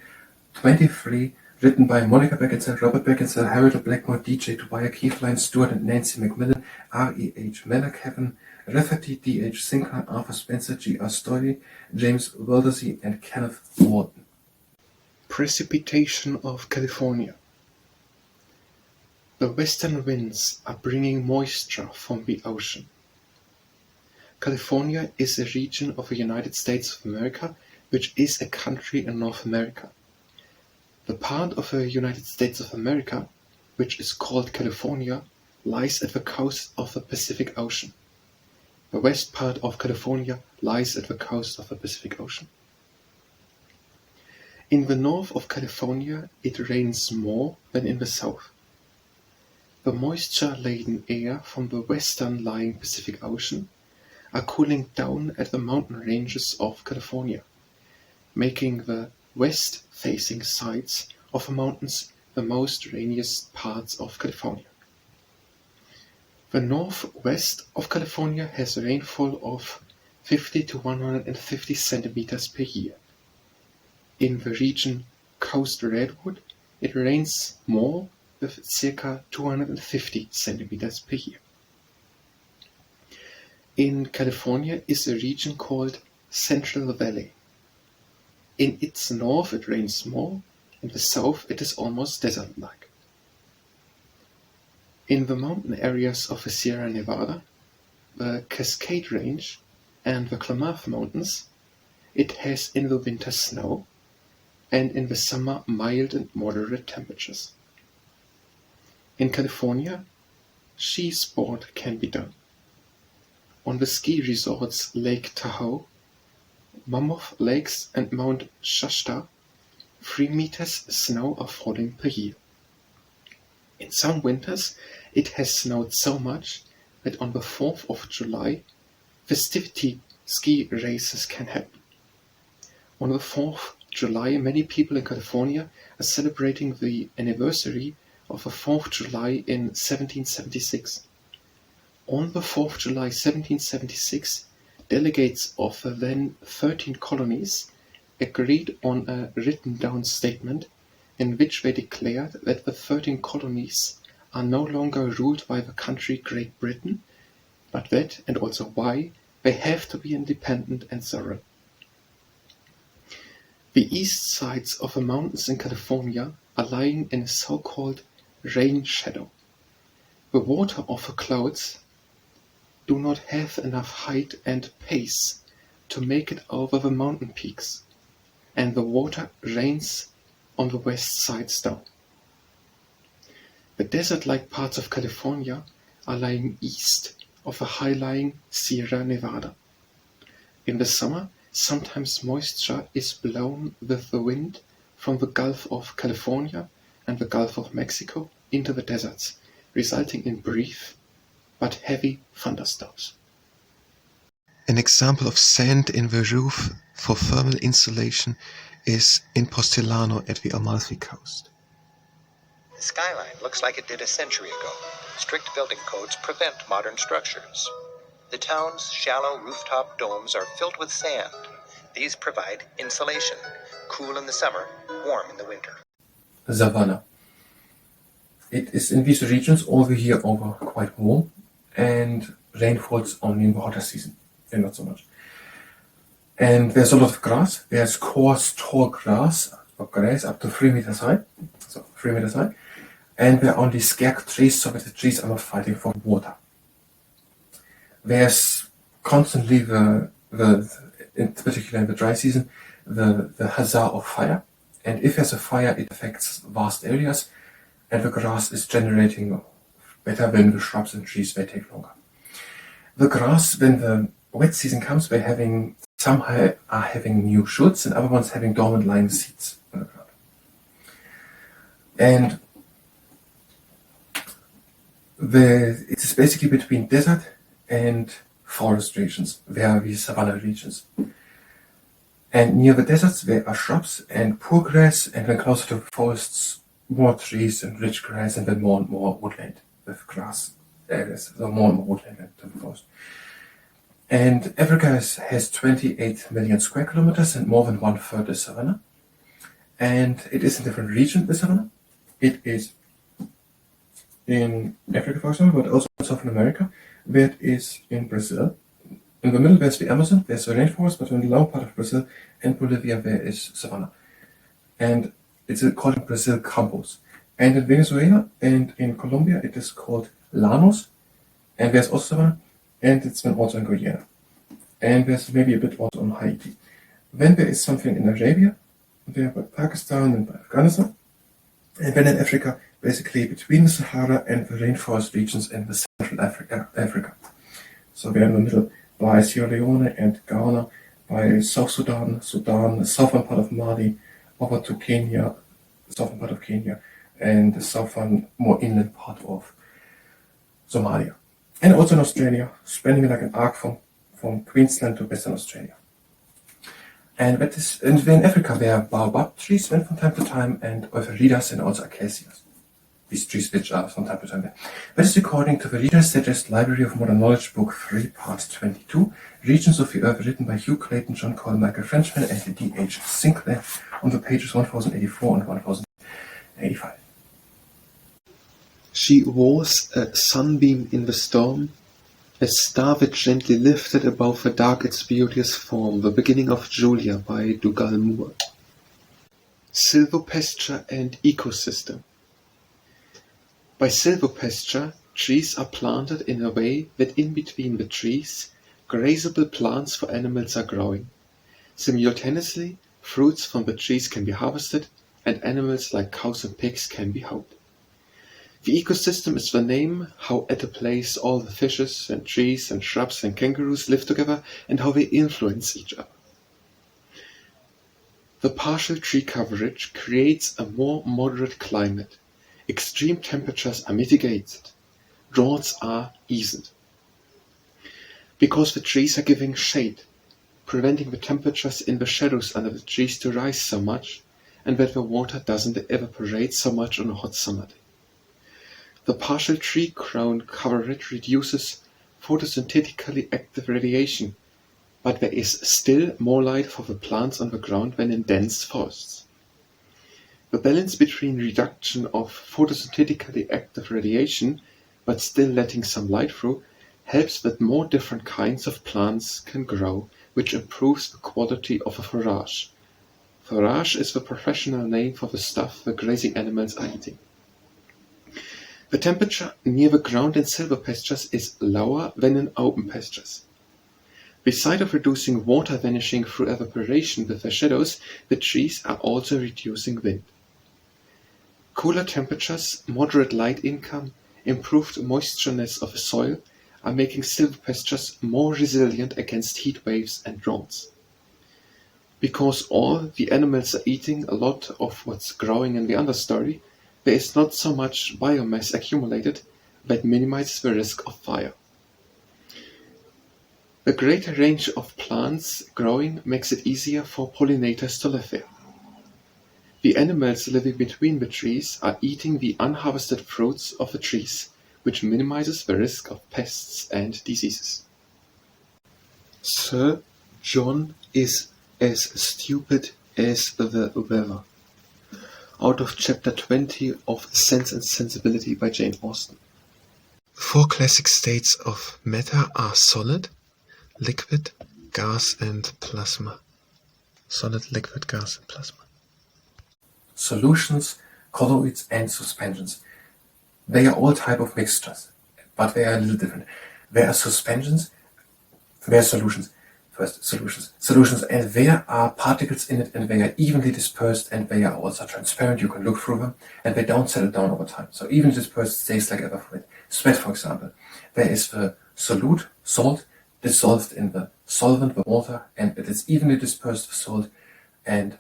23, written by Monica Beckinsale, Robert Beckinsale, Harold Blackmore, DJ Tobiah Keithline, Stuart and Nancy McMillan, R.E.H. Mellenkevin, Rafferty, D.H. Sinclair, Arthur Spencer, G.R. Story, James Wildersey, and Kenneth Walton. Precipitation of California. The western winds are bringing moisture from the ocean. California is a region of the United States of America, which is a country in North America. The part of the United States of America, which is called California, lies at the coast of the Pacific Ocean. The west part of California lies at the coast of the Pacific Ocean. In the north of California, it rains more than in the south. The moisture-laden air from the western-lying Pacific Ocean are cooling down at the mountain ranges of California, making the west-facing sides of the mountains the most rainiest parts of California. The northwest of California has rainfall of 50 to 150 centimeters per year. In the region Coast Redwood, it rains more, with circa 250 centimeters per year. In California is a region called Central Valley. In its north it rains more, in the south it is almost desert-like. In the mountain areas of the Sierra Nevada, the Cascade Range, and the Klamath Mountains, it has in the winter snow, and in the summer mild and moderate temperatures. In California, ski sport can be done. On the ski resorts Lake Tahoe, Mammoth Lakes and Mount Shasta, 3 meters snow are falling per year. In some winters it has snowed so much that on the 4th of July, festivity ski races can happen. On the 4th July, many people in California are celebrating the anniversary of the 4th July in 1776. On the 4th July 1776, delegates of the then 13 colonies agreed on a written-down statement in which they declared that the 13 colonies are no longer ruled by the country Great Britain, but that, and also why, they have to be independent and sovereign. The east sides of the mountains in California are lying in a so-called rain shadow. The water of the clouds do not have enough height and pace to make it over the mountain peaks, and the water rains on the west sides down. The desert-like parts of California are lying east of the high-lying Sierra Nevada. In the summer, sometimes moisture is blown with the wind from the Gulf of California and the Gulf of Mexico into the deserts, resulting in brief but heavy thunderstorms. An example of sand in the roof for thermal insulation is in Postilano at the Amalfi Coast. The skyline looks like it did a century ago. Strict building codes prevent modern structures. The town's shallow rooftop domes are filled with sand. These provide insulation, cool in the summer, warm in the winter. Savanna. It is in these regions all the year over quite warm, and rain falls only in the hotter season, and not so much. And there's a lot of grass. There's coarse, tall grass, or grass up to 3 meters high, so 3 meters high, and there are only scarce trees, so that the trees are not fighting for water. There's constantly in particular in the dry season, the hazard of fire, and if there's a fire, it affects vast areas, and the grass is generating better than the shrubs and trees. They take longer. The grass, when the wet season comes, some are having new shoots, and other ones having dormant lying seeds on the ground. And it is basically between desert and forest regions. There are these savanna regions. And near the deserts there are shrubs and poor grass, and then closer to the forests, more trees and rich grass, and then more and more woodland with grass areas, so more and more woodland to the forest. And Africa has 28 million square kilometers, and more than 1/3 is savanna. And it is in different regions, the savanna. It is in Africa, for example, but also in South America, where it is in Brazil. In the middle, there's the Amazon, there's the rainforest, but in the lower part of Brazil and Bolivia, there is savanna. And it's called in Brazil Campos. And in Venezuela and in Colombia, it is called Llanos. And there's also savanna, and it's been also in Guyana. And there's maybe a bit also on Haiti. Then there is something in Arabia, there by Pakistan and by Afghanistan. And then in Africa, basically between the Sahara and the rainforest regions in the Central Africa. So we're in the middle by Sierra Leone and Ghana, by South Sudan, the southern part of Mali, over to Kenya, the southern part of Kenya, and the southern, more inland part of Somalia. And also in Australia, spanning like an arc from Queensland to Western Australia. And in Africa, there are baobab trees, and from time to time, and euphorbidas and also acacias. These trees which are from time to time there. That is according to the Reader's Digest Library of Modern Knowledge, Book 3, Part 22, Regions of the Earth, written by Hugh Clayton, John Cole, Michael Frenchman, and D.H. Sinclair, on the pages 1084 and 1085. She was a sunbeam in the storm, a star that gently lifted above the dark its beauteous form, the beginning of Julia by Dougal Moore. Silvopasture and Ecosystem. By silvopasture, trees are planted in a way that in between the trees, grazable plants for animals are growing. Simultaneously, fruits from the trees can be harvested, and animals like cows and pigs can be housed. The ecosystem is the name how at a place all the fishes and trees and shrubs and kangaroos live together and how they influence each other. The partial tree coverage creates a more moderate climate. Extreme temperatures are mitigated. Droughts are eased. Because the trees are giving shade, preventing the temperatures in the shadows under the trees to rise so much, and that the water doesn't evaporate so much on a hot summer day. The partial tree crown coverage reduces photosynthetically active radiation, but there is still more light for the plants on the ground than in dense forests. The balance between reduction of photosynthetically active radiation, but still letting some light through, helps that more different kinds of plants can grow, which improves the quality of a forage. Forage is the professional name for the stuff the grazing animals are eating. The temperature near the ground in silvopastures is lower than in open pastures. Beside of reducing water vanishing through evaporation with the shadows, the trees are also reducing wind. Cooler temperatures, moderate light income, improved moistureness of the soil are making silvopastures more resilient against heat waves and droughts. Because all the animals are eating a lot of what's growing in the understory, there is not so much biomass accumulated that minimizes the risk of fire. The greater range of plants growing makes it easier for pollinators to live there. The animals living between the trees are eating the unharvested fruits of the trees, which minimizes the risk of pests and diseases. Sir John is as stupid as the weather. Out of chapter 20 of Sense and Sensibility by Jane Austen. Four classic states of matter are solid, liquid, gas, and plasma. Solid, liquid, gas, and plasma. Solutions, colloids, and suspensions. They are all type of mixtures, but they are a little different. There are suspensions, there are solutions. First, solutions, and there are particles in it, and they are evenly dispersed, and they are also transparent. You can look through them, and they don't settle down over time. So evenly dispersed stays like evaporate. Sweat, for example, there is the solute, salt, dissolved in the solvent, the water, and it is evenly dispersed, the salt, and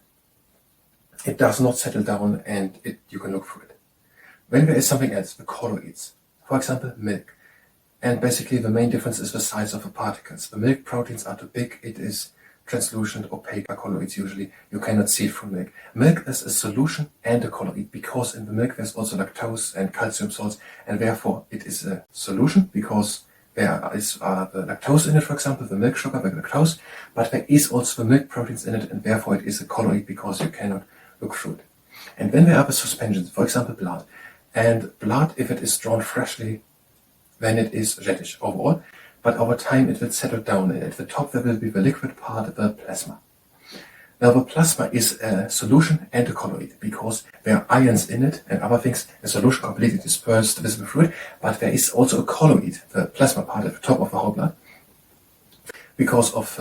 it does not settle down, and you can look through it. Then there is something else, the colloids. For example, milk. And basically the main difference is the size of the particles. The milk proteins are too big, it is translucent, opaque, colloids usually. You cannot see it from milk. Milk is a solution and a colloid, because in the milk there's also lactose and calcium salts, and therefore it is a solution because there is the lactose in it, for example, the milk sugar, the lactose, but there is also the milk proteins in it, and therefore it is a colloid because you cannot look through it. And then there are the suspensions, for example, blood. And blood, if it is drawn freshly, then it is reddish overall, but over time it will settle down, and at the top there will be the liquid part, the plasma. Now the plasma is a solution and a colloid, because there are ions in it and other things. The solution completely dispersed, visible through it, but there is also a colloid, the plasma part at the top of the whole blood, because of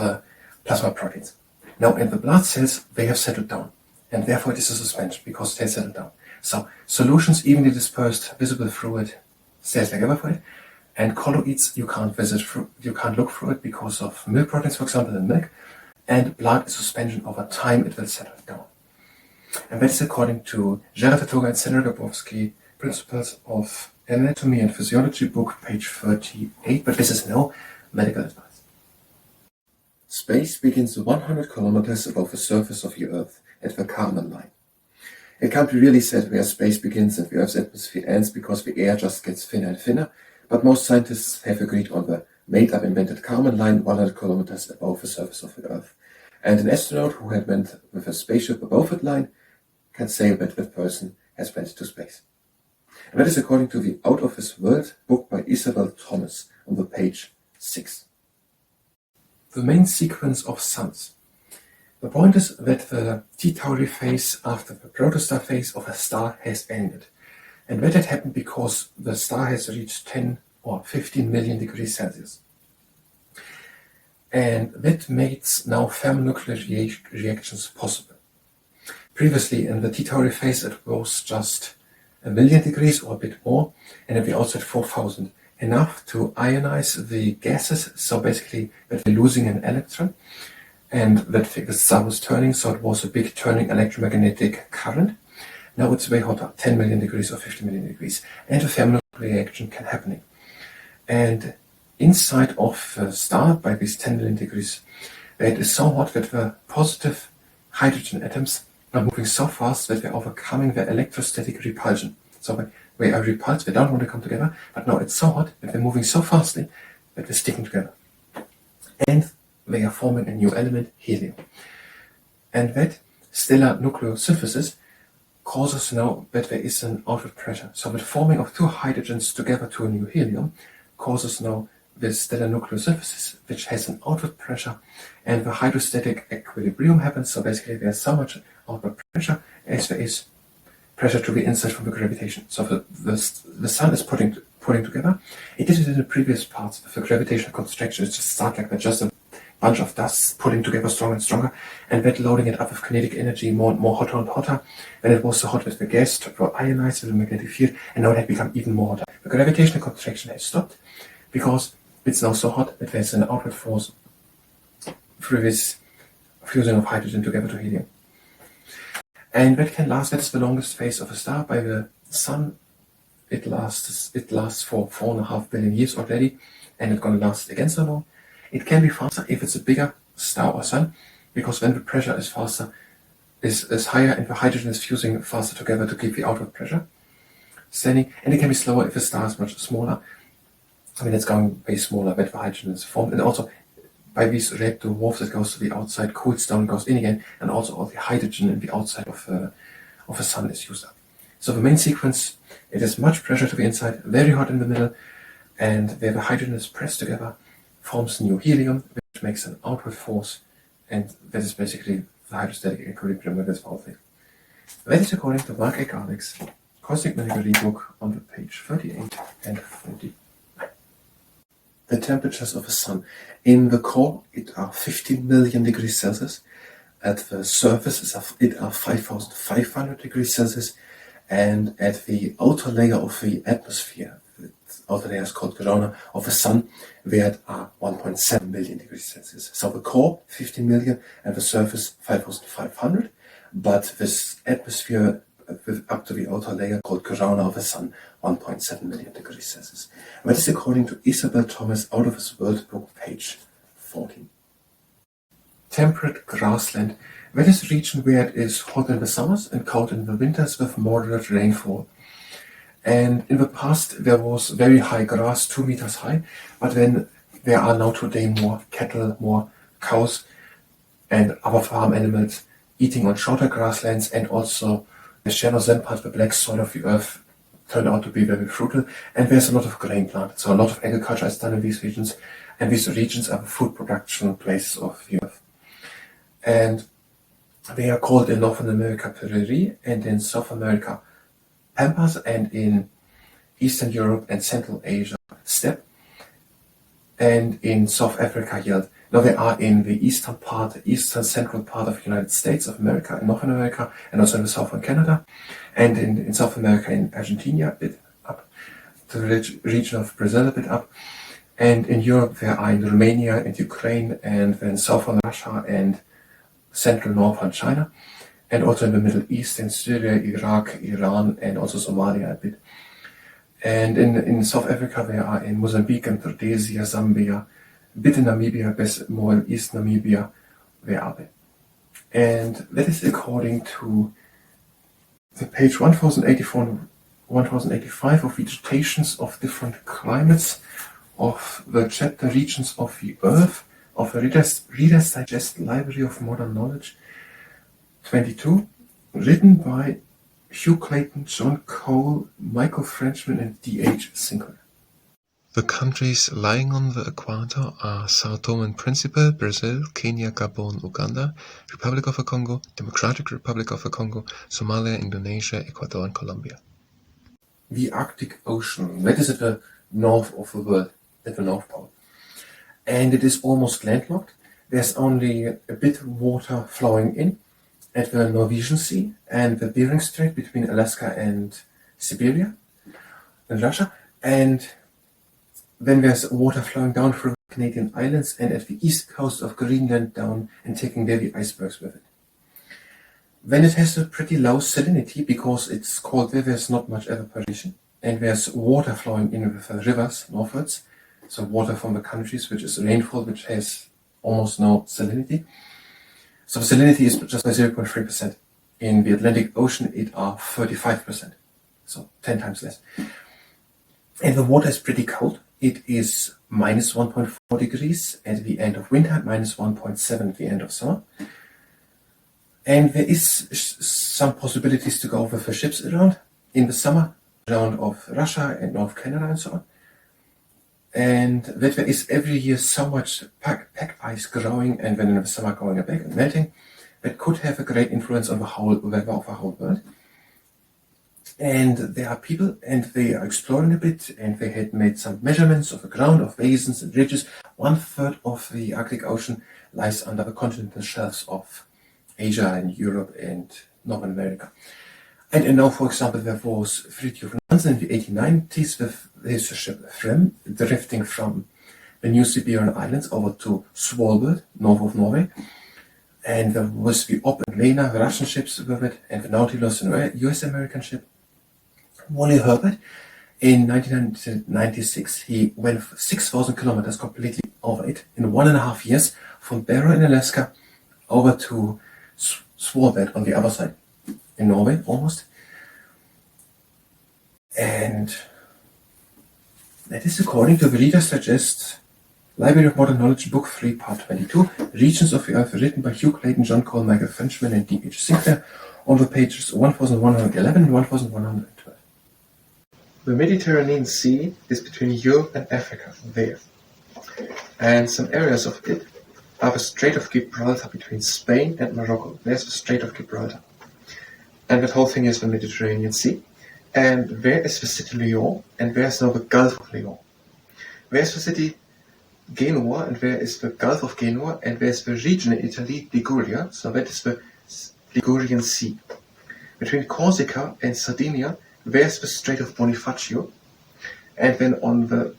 plasma proteins. Now in the blood cells they have settled down, and therefore it is a suspension, because they settled down. So solutions evenly dispersed, visible through it, stays like evaporate. And colloids, you can't look through it because of milk proteins, for example, in milk. And blood is suspension. Over time, it will settle down. And that is according to Gerard Tatoga and Sandra Gabowski, Principles of Anatomy and Physiology, book, page 38. But this is no medical advice. Space begins 100 kilometers above the surface of the Earth at the Kármán line. It can't be really said where space begins and the Earth's atmosphere ends, because the air just gets thinner and thinner. But most scientists have agreed on the made-up invented Kármán line 100 kilometers above the surface of the Earth. And an astronaut who had went with a spaceship above that line can say that that person has went to space. And that is according to the Out of This World book by Isabel Thomas on the page 6. The main sequence of suns. The point is that the T-Tauri phase after the protostar phase of a star has ended. And that had happened because the star has reached 10 or 15 million degrees Celsius. And that makes now thermonuclear reactions possible. Previously, in the T-Tauri phase, it was just 1,000,000 degrees or a bit more, and then we're also at 4,000. Enough to ionize the gases, so basically that we're losing an electron, and that the star was turning, so it was a big turning electromagnetic current. Now it's way hotter, 10,000,000 degrees or 50,000,000 degrees, and a thermal reaction can happen. And inside of the star, by these 10,000,000 degrees, it is so hot that the positive hydrogen atoms are moving so fast that they're overcoming the electrostatic repulsion. So they are repulsed, they don't want to come together, but now it's so hot that they're moving so fastly that they're sticking together. And they are forming a new element, helium. And that stellar nucleosynthesis causes now that there is an outward pressure. So the forming of two hydrogens together to a new helium causes now the stellar nucleosynthesis, which has an outward pressure, and the hydrostatic equilibrium happens. So basically there's so much outward pressure as there is pressure to the inside from the gravitation. So the sun is pulling together. It did it in the previous parts of the gravitational contraction. It just starts like that, just a bunch of dust pulling together stronger and stronger, and that loading it up with kinetic energy more and more, hotter and hotter. When it was so hot with the gas got ionized with the magnetic field, and now it had become even more hotter. The gravitational contraction has stopped because it's now so hot that there's an outward force through this fusing of hydrogen together to helium. And that can last, that's the longest phase of a star. By the sun, it lasts for 4.5 billion years already, and it's going to last again so long. It can be faster if it's a bigger star or sun, because then the pressure is faster, is higher, and the hydrogen is fusing faster together to keep the outward pressure standing. And it can be slower if the star is much smaller. I mean, it's going way smaller when the hydrogen is formed. And also, by these reactor dwarfs, it goes to the outside, cools down, goes in again, and also all the hydrogen in the outside of the sun is used up. So the main sequence, it is much pressure to the inside, very hot in the middle, and where the hydrogen is pressed together, forms new helium, which makes an outward force, and that is basically the hydrostatic equilibrium with this whole thing. That is according to Mark A. Garlick's Cosmic Mimicry book on the page 38 and 40. The temperatures of the sun. In the core, it are 15,000,000 degrees Celsius. At the surface, it are 5,500 degrees Celsius. And at the outer layer of the atmosphere, the outer layer is called corona of the sun, where it are 1.7 billion degrees Celsius. So the core, 15,000,000, and the surface, 5,500. But this atmosphere up to the outer layer called corona of the sun, 1.7 million degrees Celsius. That is according to Isabel Thomas Out of This World book, page 14. Temperate grassland. That is a region where it is hot in the summers and cold in the winters with moderate rainfall. And in the past there was very high grass, 2 meters high, but then there are now today more cattle, more cows and other farm animals eating on shorter grasslands, and also the shallow sand part, the black soil of the earth, turned out to be very fruitful, and there's a lot of grain planted. So a lot of agriculture is done in these regions, and these regions are the food production places of the earth. And they are called in North America prairie, and in South America pampas, and in Eastern Europe and Central Asia steppe, and in South Africa yield. Now they are in the eastern central part of the United States of America, in North America, and also in the southern Canada, and in South America, in Argentina, a bit up, to the region of Brazil, a bit up, and in Europe they are in Romania and Ukraine, and then southern Russia and central northern China, and also in the Middle East, in Syria, Iraq, Iran, and also Somalia a bit. And in South Africa they are in Mozambique and Rhodesia, Zambia, a bit in Namibia, best more in East Namibia, they are there. And that is according to the page 1084 and 1085 of Vegetations of Different Climates, of the chapter Regions of the Earth, of the Reader's Digest Library of Modern Knowledge 22, written by Hugh Clayton, John Cole, Michael Frenchman, and D.H. Sinclair. The countries lying on the equator are Sao Tome and Principe, Brazil, Kenya, Gabon, Uganda, Republic of the Congo, Democratic Republic of the Congo, Somalia, Indonesia, Ecuador, and Colombia. The Arctic Ocean, that is at the north of the world, at the North Pole. And it is almost landlocked. There's only a bit of water flowing in at the Norwegian Sea and the Bering Strait between Alaska and Siberia in Russia, and then there's water flowing down through Canadian islands and at the east coast of Greenland down and taking there the icebergs with it. Then it has a pretty low salinity because it's cold there, there's not much evaporation, and there's water flowing in with the rivers northwards, so water from the countries, which is rainfall, which has almost no salinity. So the salinity is just by 0.3%. In the Atlantic Ocean, it are 35%, so 10 times less. And the water is pretty cold. It is minus 1.4 degrees at the end of winter, minus 1.7 at the end of summer. And there is some possibilities to go with the ships around in the summer, around of Russia and North Canada and so on. And that there is every year so much pack ice growing and then in the summer going back and melting, that could have a great influence on the whole weather of the whole world. And there are people, and they are exploring a bit, and they had made some measurements of the ground, of basins and ridges. 1/3 of the Arctic Ocean lies under the continental shelves of Asia and Europe and North America. And I know, for example, there was Fridtjof Nansen in the 1890s with his ship Frem drifting from the New Siberian Islands over to Svalbard, north of Norway. And there was the Op and Lena, the Russian ships with it, and the Nautilus, an US-American ship. Wally Herbert, in 1996, he went 6,000 kilometers completely over it in 1.5 years from Barrow in Alaska over to Svalbard on the other side, in Norway almost. And that is according to the Reader's Digest, Library of Modern Knowledge, Book 3, Part 22, Regions of the Earth, written by Hugh Clayton, John Cole, Michael Frenchman, and D.H. Sinclair, on the pages 1111 and 1112. The Mediterranean Sea is between Europe and Africa, there. And some areas of it are the Strait of Gibraltar between Spain and Morocco. There's the Strait of Gibraltar. And that whole thing is the Mediterranean Sea. And there is the city Lyon, and there's now the Gulf of Lyon. There's the city Genoa, and there is the Gulf of Genoa, and there's the region in Italy, Liguria, so that is the Ligurian Sea. Between Corsica and Sardinia, there's the Strait of Bonifacio, and then on the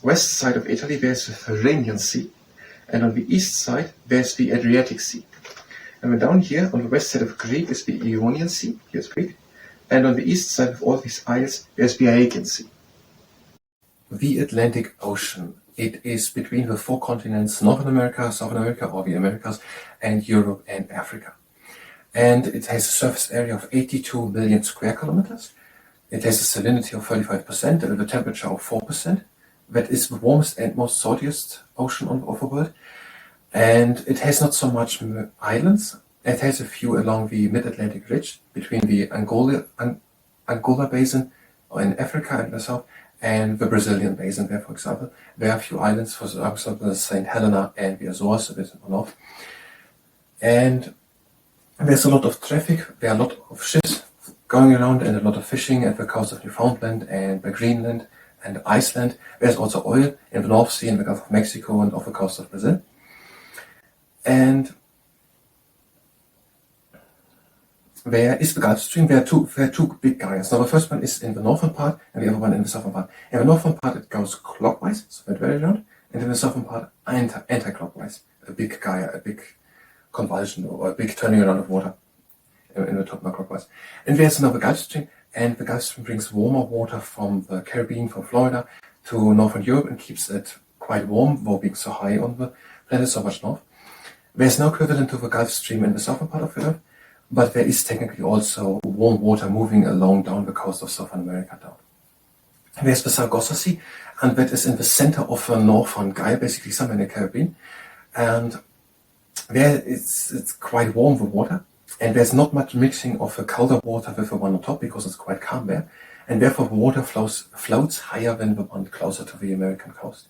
west side of Italy, there's the Tyrrhenian Sea, and on the east side, there's the Adriatic Sea. And then down here, on the west side of Greece, is the Ionian Sea, here's Greek, and on the east side of all these isles, there's the Aegean Sea. The Atlantic Ocean. It is between the 4 continents, North America, South America, or the Americas, and Europe and Africa. And it has a surface area of 82 million square kilometers. It has a salinity of 35% and a temperature of 4%. That is the warmest and most saltiest ocean of the world. And it has not so much islands. It has a few along the mid-Atlantic ridge between the Angola Basin in Africa and the south and the Brazilian Basin there, for example. There are a few islands, for example, St. Helena and the Azores, a bit north. And there's a lot of traffic. There are a lot of ships going around and a lot of fishing at the coast of Newfoundland and by Greenland and Iceland. There's also oil in the North Sea and the Gulf of Mexico and off the coast of Brazil. And there is the Gulf Stream. There are two big gyres. Now the first one is in the northern part and the other one in the southern part. In the northern part it goes clockwise, so that way around, and in the southern part anti-clockwise. A big gyre, a big convulsion or a big turning around of water in the top clockwise. And there's another Gulf Stream, and the Gulf Stream brings warmer water from the Caribbean, from Florida, to northern Europe and keeps it quite warm, though being so high on the planet, so much north. There's no equivalent to the Gulf Stream in the southern part of the Earth, but there is technically also warm water moving along down the coast of South America down. There's the Sargasso Sea, and that is in the center of the northern gyre, basically somewhere in the Caribbean. And there it's quite warm, the water, and there's not much mixing of the colder water with the one on top because it's quite calm there, and therefore the water floats higher than the one closer to the American coast.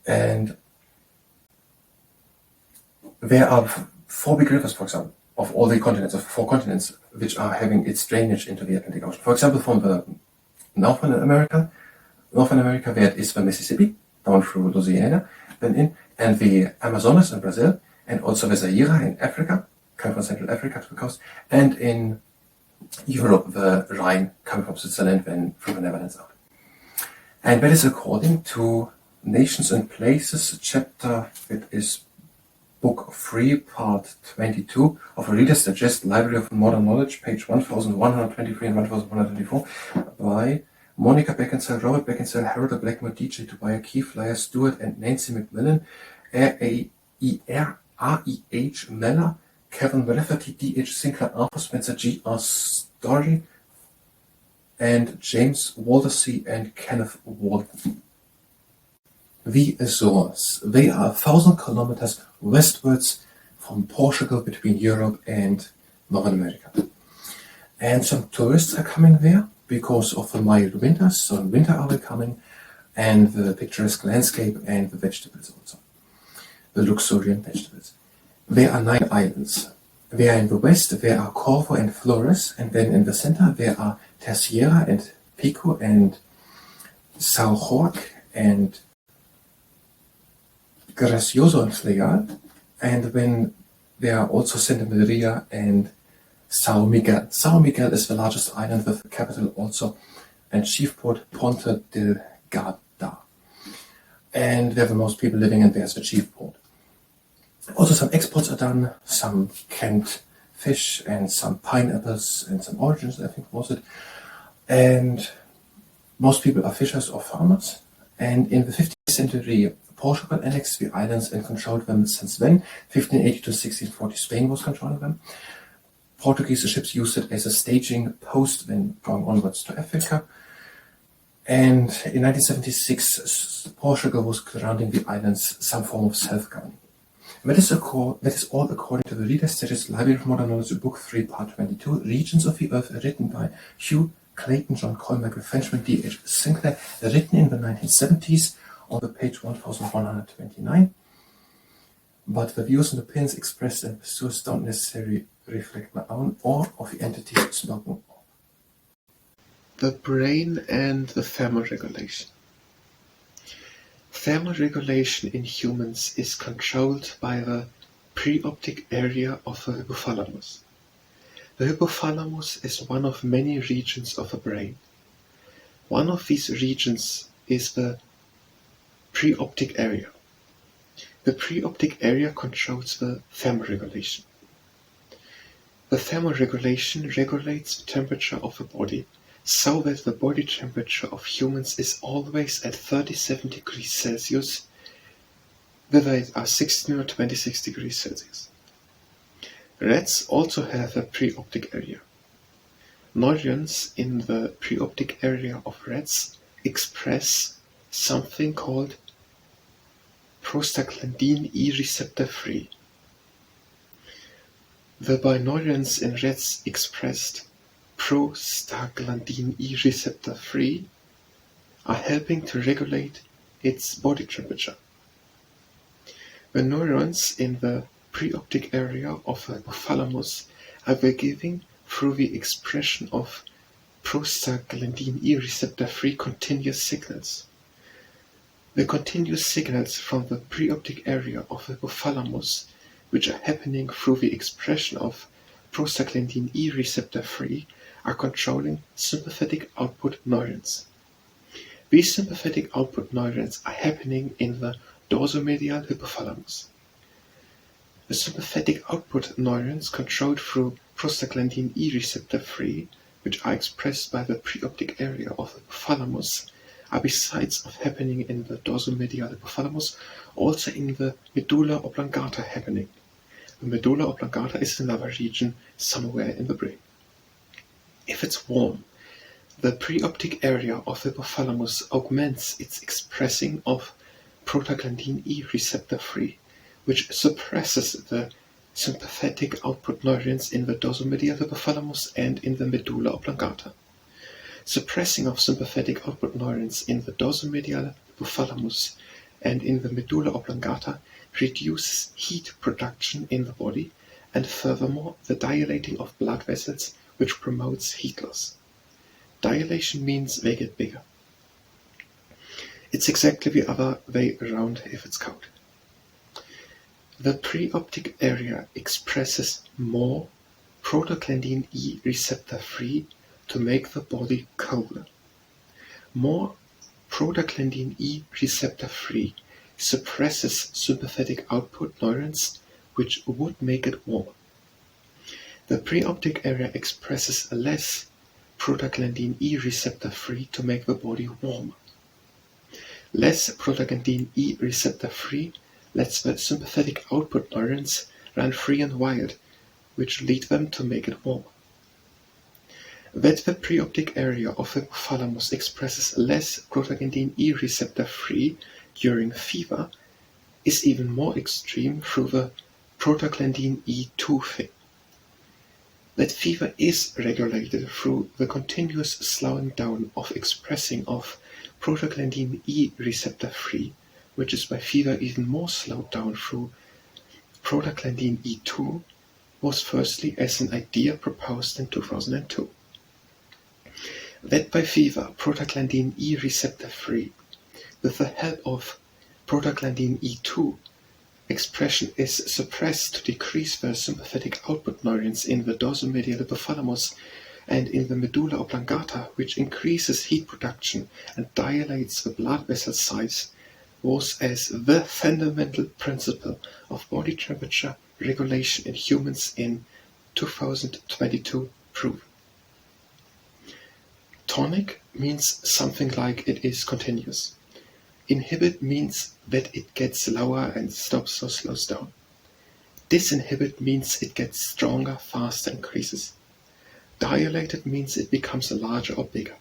And there are 4 big rivers, for example, of all the continents, of 4 continents, which are having its drainage into the Atlantic Ocean. For example, from the Northern America, there is the Mississippi, down through Louisiana, then in, and the Amazonas in Brazil, and also the Zaire in Africa, come from Central Africa to the coast, and in Europe, the Rhine coming from Switzerland and from the Netherlands out. And that is according to Nations and Places, chapter, it is book 3, part 22 of a Reader's Digest Library of Modern Knowledge, page 1123 and 1124, by Monica Beckinsale, Robert Beckinsale, Harold Blackmore, DJ Tobiah, Keith Lyer, Stewart, and Nancy McMillan, R.E.H. Meller, Kevin Rafferty, D.H. Sinclair, Arthur Spencer, G.R. Story, and James Waldersee and Kenneth Walden. The Azores. They are 1,000 kilometers westwards from Portugal between Europe and North America. And some tourists are coming there because of the mild winters, so in winter are they coming, and the picturesque landscape and the vegetables also, the luxuriant vegetables. There are 9 islands. There in the west, there are Corvo and Flores, and then in the center, there are Terceira and Pico and São Roque and Gracioso and Fleal, and then there are also Santa Maria and São Miguel. São Miguel is the largest island with the capital also and chief port Ponta Delgada. And there are the most people living, and there's the chief port. Also some exports are done, some canned fish and some pineapples and some oranges, I think was it. And most people are fishers or farmers. And in the 15th century, Portugal annexed the islands and controlled them since then. 1580 to 1640, Spain was controlling them. Portuguese ships used it as a staging post when going onwards to Africa. And in 1976, Portugal was granting the islands some form of self-governing. That is all according to the Reader's Digest Library of Modern Knowledge, book 3, part 22, Regions of the Earth, written by Hugh Clayton, John Coyle, Michael Frenchman, D.H. Sinclair, written in the 1970s on the page 1129. But the views and opinions expressed in the source don't necessarily reflect my own or of the entities spoken of. The brain and the thermoregulation. Thermoregulation in humans is controlled by the preoptic area of the hypothalamus. The hypothalamus is one of many regions of the brain. One of these regions is the preoptic area. The preoptic area controls the thermoregulation. The thermoregulation regulates the temperature of the body, so that the body temperature of humans is always at 37 degrees Celsius, whether it are 16 or 26 degrees Celsius. Rats also have a preoptic area. Neurons in the preoptic area of rats express something called prostaglandin E receptor 3. The neurons in rats expressed prostaglandin E receptor 3 are helping to regulate its body temperature. The neurons in the preoptic area of the hypothalamus are giving through the expression of prostaglandin E receptor 3 continuous signals. The continuous signals from the preoptic area of the hypothalamus, which are happening through the expression of prostaglandin E receptor 3, are controlling sympathetic output neurons. These sympathetic output neurons are happening in the dorsomedial hypothalamus. The sympathetic output neurons controlled through prostaglandin E receptor 3, which are expressed by the preoptic area of the hypothalamus, are besides of happening in the dorsomedial hypothalamus, also in the medulla oblongata happening. The medulla oblongata is another region somewhere in the brain. If it's warm, the preoptic area of the hypothalamus augments its expressing of prostaglandin E receptor 3, which suppresses the sympathetic output neurons in the dorsomedial hypothalamus and in the medulla oblongata. Suppressing of sympathetic output neurons in the dorsomedial hypothalamus and in the medulla oblongata reduces heat production in the body, and furthermore the dilating of blood vessels, which promotes heat loss. Dilation means they get bigger. It's exactly the other way around if it's cold. The preoptic area expresses more prostaglandin E receptor free to make the body colder. More prostaglandin E receptor free suppresses sympathetic output neurons, which would make it warmer. The preoptic area expresses less prostaglandin E receptor free to make the body warmer. Less prostaglandin E receptor free lets the sympathetic output neurons run free and wild, which lead them to make it warmer. That the preoptic area of the hypothalamus expresses less prostaglandin E receptor free during fever is even more extreme through the prostaglandin E2 thing. That fever is regulated through the continuous slowing down of expressing of prostaglandin E receptor free, which is by fever even more slowed down through prostaglandin E2, was firstly as an idea proposed in 2002. That by fever prostaglandin E receptor free, with the help of prostaglandin E2, expression is suppressed to decrease the sympathetic output neurons in the dorsomedial hypothalamus and in the medulla oblongata, which increases heat production and dilates the blood vessel size, was as the fundamental principle of body temperature regulation in humans in 2022 proven. Tonic means something like it is continuous. Inhibit means that it gets lower and stops or slows down. Disinhibit means it gets stronger, faster, increases. Dilated means it becomes larger or bigger.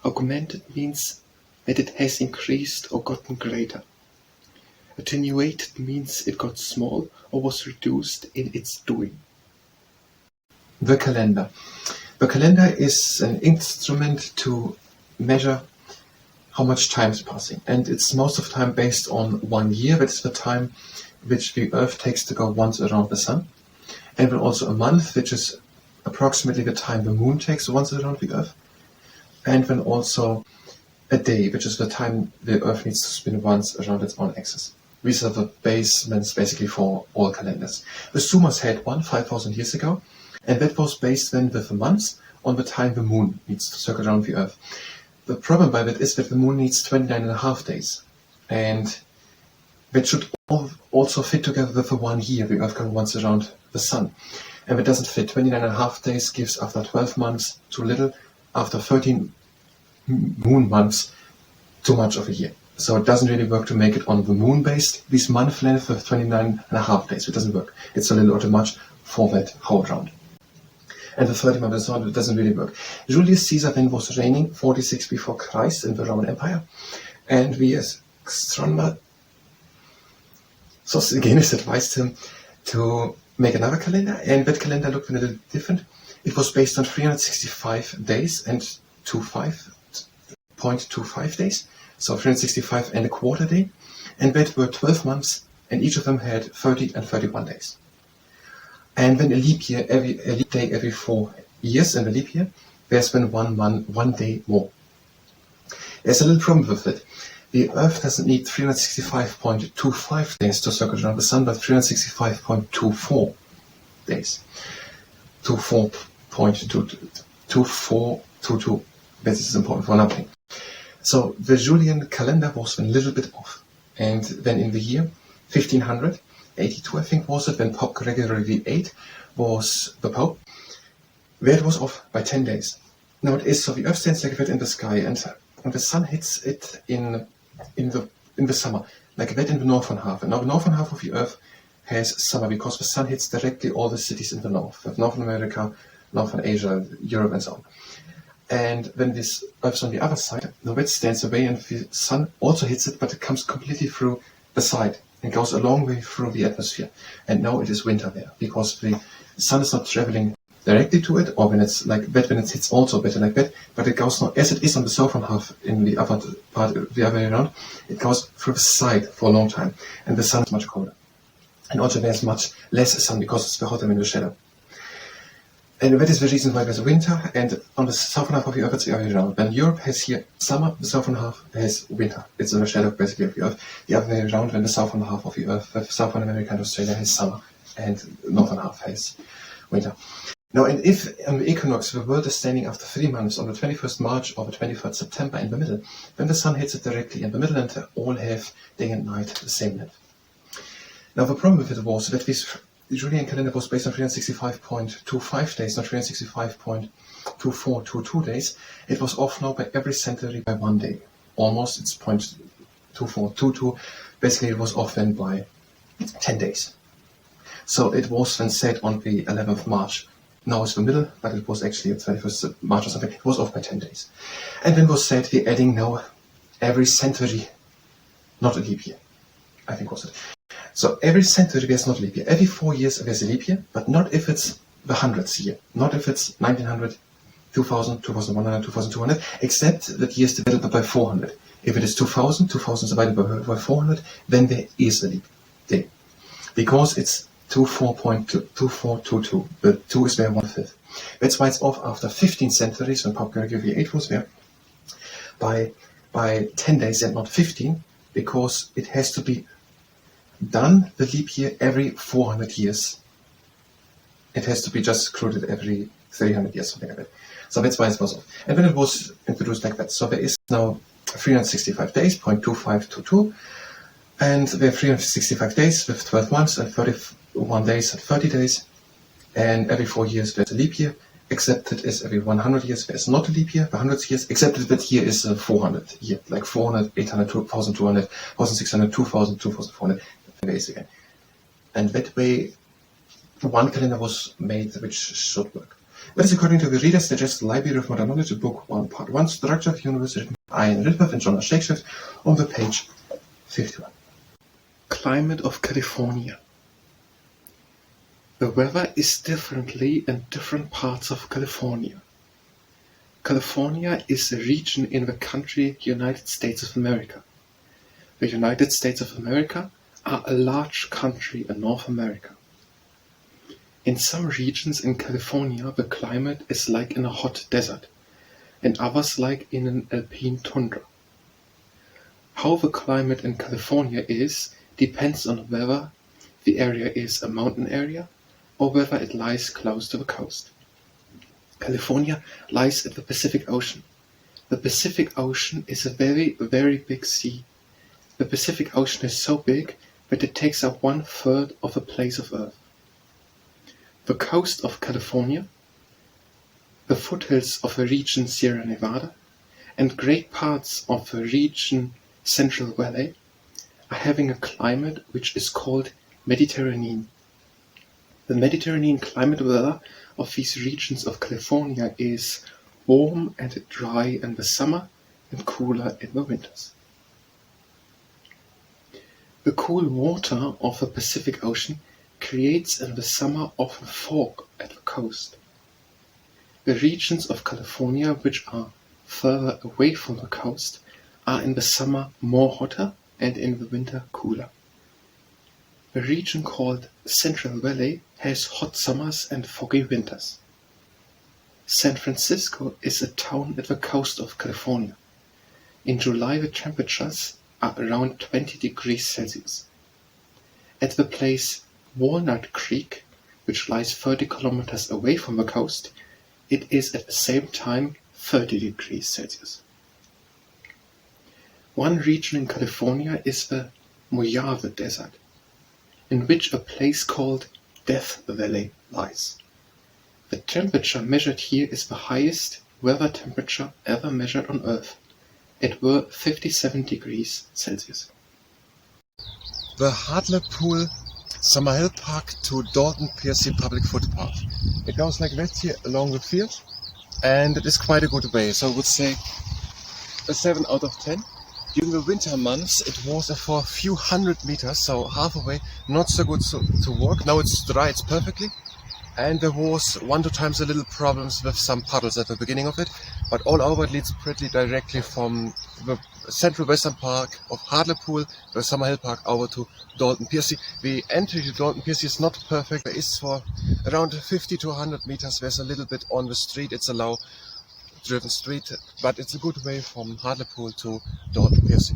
Augmented means that it has increased or gotten greater. Attenuated means it got small or was reduced in its doing. The calendar. The calendar is an instrument to measure how much time is passing, and it's most of the time based on 1 year. That is the time which the Earth takes to go once around the Sun, and then also a month, which is approximately the time the Moon takes once around the Earth, and then also a day, which is the time the Earth needs to spin once around its own axis. These are the basements basically for all calendars. The Sumers had one 5,000 years ago, and that was based then with the months on the time the Moon needs to circle around the Earth. The problem by that is that the Moon needs 29.5 days, and that should also fit together with the 1 year the Earth goes once around the Sun. And it doesn't fit. 29.5 days gives after 12 months too little, after 13 moon months too much of a year. So it doesn't really work to make it on the moon based, this month length of 29.5 days. It doesn't work. It's a little or too much for that whole round. And the 30 months and so on, it doesn't really work. Julius Caesar then was reigning 46 before Christ in the Roman Empire, and we as astronomer Sosthenes advised him to make another calendar, and that calendar looked a little different. It was based on 365 days and 0.25 days, so 365 and a quarter day, and that were 12 months, and each of them had 30 and 31 days. And then a leap year, a leap day every 4 years in the leap year, there's been 1 day more. There's a little problem with it. The Earth doesn't need 365.25 days to circle around the Sun, but 365.24 days. 2422. This is important for nothing. So the Julian calendar was a little bit off. And then in the year 1582, I think was it, when Pope Gregory VIII was the Pope, where it was off by 10 days. Now it is, so the Earth stands like that in the sky, and the Sun hits it in the summer, like that in the northern half. And now the northern half of the Earth has summer because the Sun hits directly all the cities in the north, of North America, Northern Asia, Europe, and so on. And when this Earth's on the other side, the wet stands away, and the Sun also hits it, but it comes completely through the side and goes a long way through the atmosphere. And now it is winter there because the Sun is not traveling directly to it, or when it's like that, when it hits also better like that, but it goes not as it is on the southern half in the other part, the other way around. It goes through the side for a long time, and the Sun is much colder. And also there's much less sun because it's the hotter in the shadow. And that is the reason why there's winter, and on the southern half of the Earth it's the other way around. When Europe has here summer, the southern half has winter. It's in the shadow basically of the Earth. The other way around, when the southern half of the Earth, Southern America and Australia has summer, and the northern half has winter. Now, and if on the equinox the world is standing after 3 months on the 21st March or the 23rd September in the middle, then the sun hits it directly in the middle and they all have day and night the same length. Now, the problem with it was that this Julian calendar was based on 365.25 days, not 365.2422 days. It was off now by every century by 1 day. Almost, it's 0.2422. Basically, it was off then by 10 days. So it was then set on the 11th March. Now it's the middle, but it was actually the 21st March or something. It was off by 10 days. And then was said we're adding now every century, not a leap year, I think was it. So every century there's not a leap year. Every 4 years there's a leap year, but not if it's the 100th year. Not if it's 1900, 2000, 2100, 2200, except that years divided by 400. If it is 2000, 2000 divided by 400, then there is a leap day. Because it's 24.2422. The 2 is there 1/5. That's why it's off after 15 centuries when Pope Gregory VIII was there by 10 days and not 15, because it has to be done, the leap year, every 400 years. It has to be just included every 300 years, something like that. So that's why it was off. And then it was introduced like that. So there is now 365 days, 0.2522, and there are 365 days with 12 months and 31 days and 30 days. And every 4 years there's a leap year, except that is every 100 years there's not a leap year, the 100 years, except that here is a 400 year, like 400, 800, 1200, 1600, 2000, 2400, days again. And that way, one calendar was made which should work. That is according to the Reader's Digest Library of Modern Knowledge, Book 1, Part 1, Structure of the Universe, written by Ian Ridworth and John R. Shakespeare, on the page 51. Climate of California. The weather is differently in different parts of California. California is a region in the country United States of America. The United States of America are a large country in North America. In some regions in California, the climate is like in a hot desert, and others like in an alpine tundra. How the climate in California is depends on whether the area is a mountain area or whether it lies close to the coast. California lies at the Pacific Ocean. The Pacific Ocean is a very, very big sea. The Pacific Ocean is so big that it takes up 1/3 of the place of Earth. The coast of California, the foothills of the region Sierra Nevada, and great parts of the region Central Valley are having a climate which is called Mediterranean. The Mediterranean climate weather of these regions of California is warm and dry in the summer and cooler in the winters. The cool water of the Pacific Ocean creates in the summer often fog at the coast. The regions of California which are further away from the coast are in the summer more hotter and in the winter cooler. The region called Central Valley has hot summers and foggy winters. San Francisco is a town at the coast of California. In July the temperatures are around 20 degrees Celsius. At the place Walnut Creek, which lies 30 kilometers away from the coast, it is at the same time 30 degrees Celsius. One region in California is the Mojave Desert, in which a place called Death Valley lies. The temperature measured here is the highest weather temperature ever measured on Earth. It were 57 degrees Celsius. The Hartlepool Summer Hill Park to Dalton Piercy Public Footpath. It goes like that here along the field, and it is quite a good way. So I would say a 7 out of 10. During the winter months, it was for a few hundred meters, so half a way, not so good to walk. Now it's dry, it's perfectly. And there was 1 to 2 times a little problems with some puddles at the beginning of it, but all over it leads pretty directly from the central western park of Hartlepool, the Summer Hill Park, over to Dalton Piercy. The entry to Dalton Piercy is not perfect. There is for around 50 to 100 meters. There's a little bit on the street. It's a low-driven street, but it's a good way from Hartlepool to Dalton Piercy.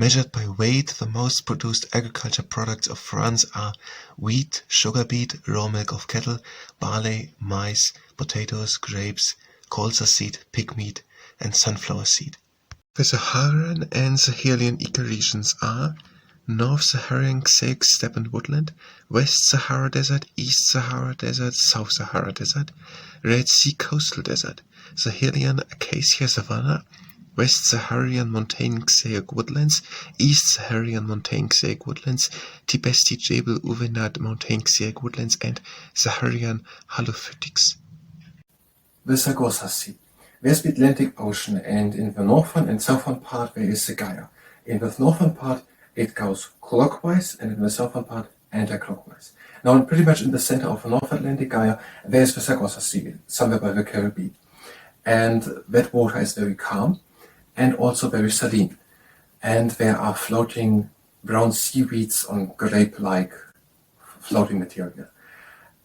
Measured by weight, the most produced agriculture products of France are wheat, sugar beet, raw milk of cattle, barley, maize, potatoes, grapes, colza seed, pig meat, and sunflower seed. The Saharan and Sahelian ecoregions are North Saharan Xaic steppe and woodland, West Sahara Desert, East Sahara Desert, South Sahara Desert, Red Sea Coastal Desert, Sahelian Acacia Savanna, West Saharan Montane Xaic Woodlands, East Saharan Montane Xaic Woodlands, Tibesti Jebel Uvenat Montane Xaic Woodlands, and Saharan Halophytics. The Sargasso Sea. There's the Atlantic Ocean, and in the northern and southern part there is the Gaia. In the northern part it goes clockwise, and in the southern part anti-clockwise. Now, pretty much in the center of the North Atlantic Gaia, there's the Sargasso Sea, somewhere by the Caribbean. And that water is very calm and also very saline. And there are floating brown seaweeds on grape-like floating material.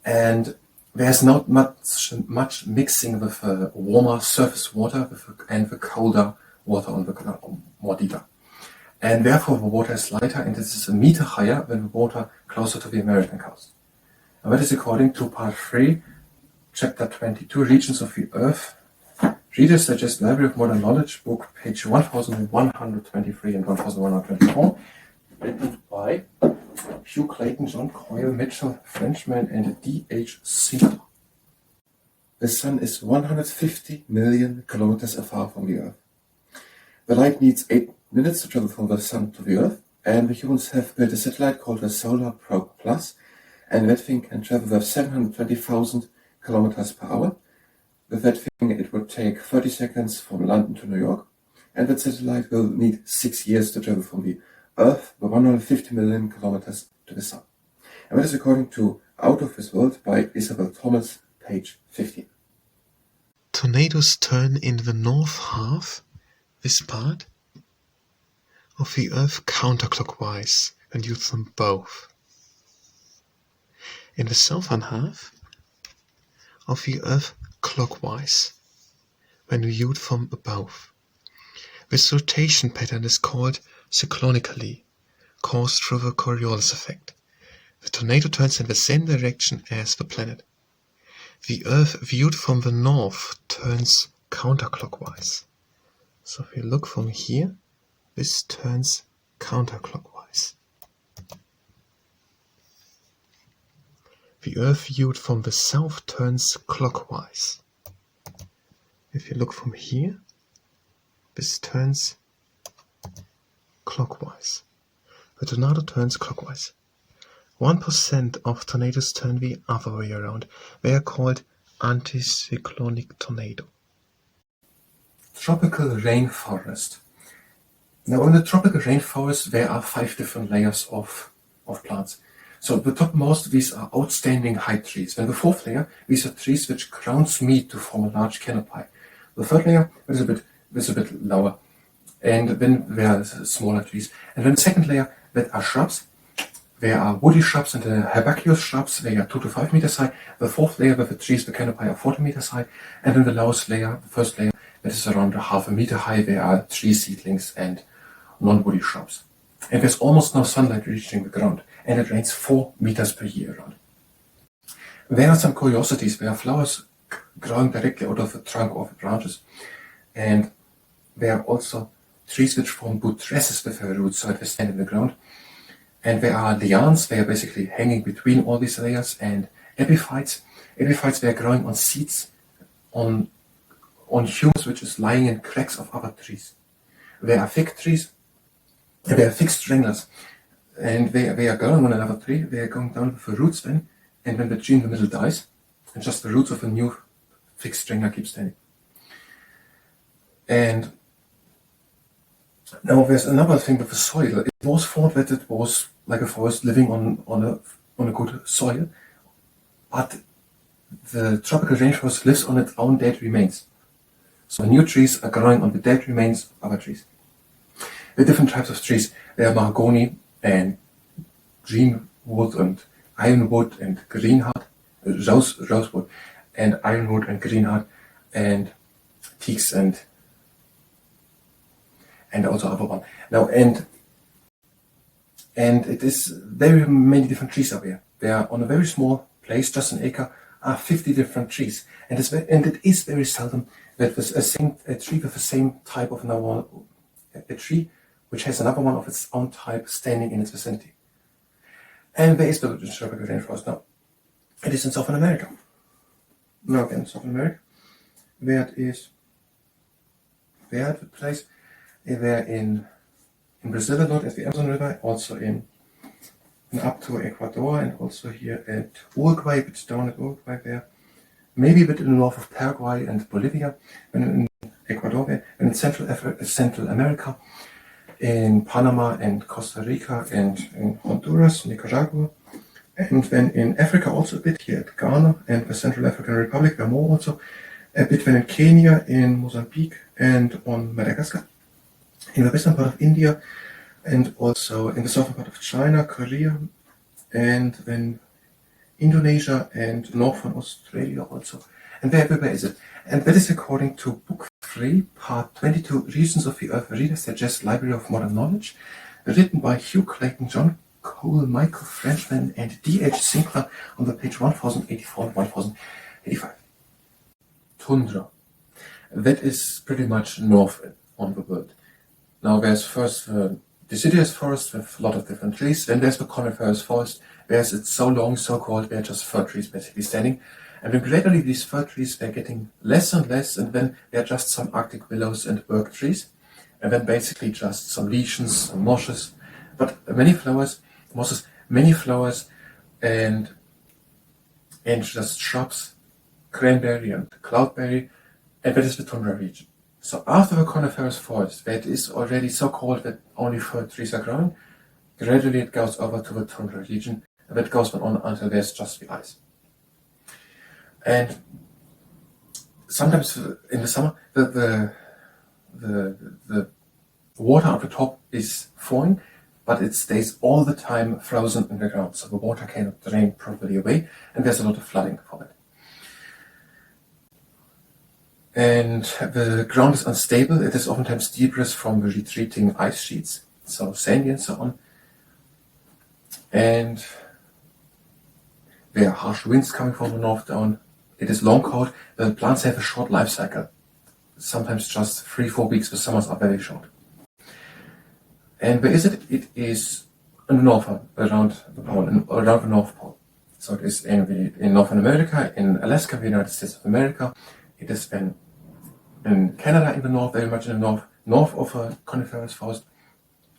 And there's not much mixing with the warmer surface water and the colder water on the ground, more deeper. And therefore the water is lighter, and this is a meter higher than the water closer to the American coast. And that is according to part 3, chapter 22, Regions of the Earth. Readers Digest Library of Modern Knowledge, book page 1123 and 1124, written by Hugh Clayton, John Coyle, Mitchell, Frenchman, and D.H. Singer. The Sun is 150 million kilometers afar from the Earth. The light needs 8 minutes to travel from the Sun to the Earth, and the humans have built a satellite called the Solar Probe Plus, and that thing can travel with 720,000 kilometers per hour. With that thing, it would take 30 seconds from London to New York, and that satellite will need 6 years to travel from the Earth, the 150 million kilometers to the Sun. And that is according to Out of This World by Isabel Thomas, page 15. Tornadoes turn in the north half, this part, of the Earth counterclockwise when viewed from both. In the southern half of the Earth clockwise when viewed from above. This rotation pattern is called cyclonically, caused through the Coriolis effect. The tornado turns in the same direction as the planet. The Earth viewed from the north turns counterclockwise. So if you look from here, this turns counterclockwise. The Earth viewed from the south turns clockwise. If you look from here, this turns clockwise. The tornado turns clockwise. 1% of tornadoes turn the other way around. They are called anticyclonic tornado. Tropical rainforest. Now, in the tropical rainforest, there are 5 different layers of plants. So the topmost, these are outstanding height trees. Then the 4th layer, these are trees which crowns meet to form a large canopy. The 3rd layer is a bit lower, and then there are smaller trees. And then the 2nd layer, that are shrubs. There are woody shrubs and the herbaceous shrubs. They are 2 to 5 meters high. The 4th layer with the trees, the canopy, are 40 meters high. And then the lowest layer, the 1st layer, that is around half a meter high. There are tree seedlings and non-woody shrubs. And there's almost no sunlight reaching the ground, and it rains 4 meters per year around. There are some curiosities. There are flowers growing directly out of the trunk or the branches, and there are also trees which form buttresses with their roots, so they stand in the ground. And there are lianes. They are basically hanging between all these layers, and epiphytes. Epiphytes, they are growing on seeds, on humus, which is lying in cracks of other trees. There are fig trees. There are fig stranglers, and they are growing on another tree. They are going down with the roots then, and when the tree in the middle dies, and just the roots of a new fig strangler keep standing. And now there's another thing with the soil. It was thought that it was like a forest living on a good soil, but the tropical rainforest lives on its own dead remains. So new trees are growing on the dead remains of other trees. There are different types of trees. There are mahogany and greenwood and ironwood and greenheart, rosewood and ironwood and greenheart, and teaks and also other one. Now, and And it is very many different trees over here. They are on a very small place, just an acre, are 50 different trees. And it is very seldom that a tree with the same type of another one, a tree which has another one of its own type standing in its vicinity. And where is the tropical rainforest now? It is in South America. Now again, South America, where the place, where in Brazil a lot at the Amazon River, also in up to Ecuador, and also here at Uruguay, a bit down at Uruguay there, maybe a bit in the north of Paraguay and Bolivia, and in Ecuador there, and in Central America, in Panama and Costa Rica, and in Honduras, Nicaragua, and then in Africa also a bit here at Ghana and the Central African Republic, there more also, a bit then in Kenya, in Mozambique, and on Madagascar, in the western part of India, and also in the southern part of China, Korea, and then Indonesia and northern Australia also. And everywhere is it. And that is according to Book 3, Part 22, Regions of the Earth, Reader's Digest Library of Modern Knowledge, written by Hugh Clayton, John Cole, Michael Frenchman, and D.H. Sinclair on the page 1084 and 1085. Tundra. That is pretty much north on the world. Now there's first the Deciduous Forest with a lot of different trees, then there's the Coniferous Forest, where it's so long, so cold, where just fir trees basically standing. And then gradually these fir trees are getting less and less, and then there are just some Arctic willows and birch trees, and then basically just some lichens, some mosses, but many flowers, and just shrubs, cranberry and cloudberry, and that is the tundra region. So after the Coniferous Forest, where it is already so cold that only fir trees are growing, gradually it goes over to the tundra region, and that goes on until there's just the ice. And sometimes in the summer, the water at the top is thawing, but it stays all the time frozen in the ground, so the water cannot drain properly away, and there's a lot of flooding from it. And the ground is unstable. It is oftentimes debris from the retreating ice sheets, so sandy and so on. And there are harsh winds coming from the north down. It is long cold. The plants have a short life cycle, sometimes just 3-4 weeks. The summers are very short. And where is it? It is in the north, around the pole, around the North Pole. So it is in Northern America, in Alaska, the United States of America. It is in Canada in the north, very much in the north of a coniferous forest.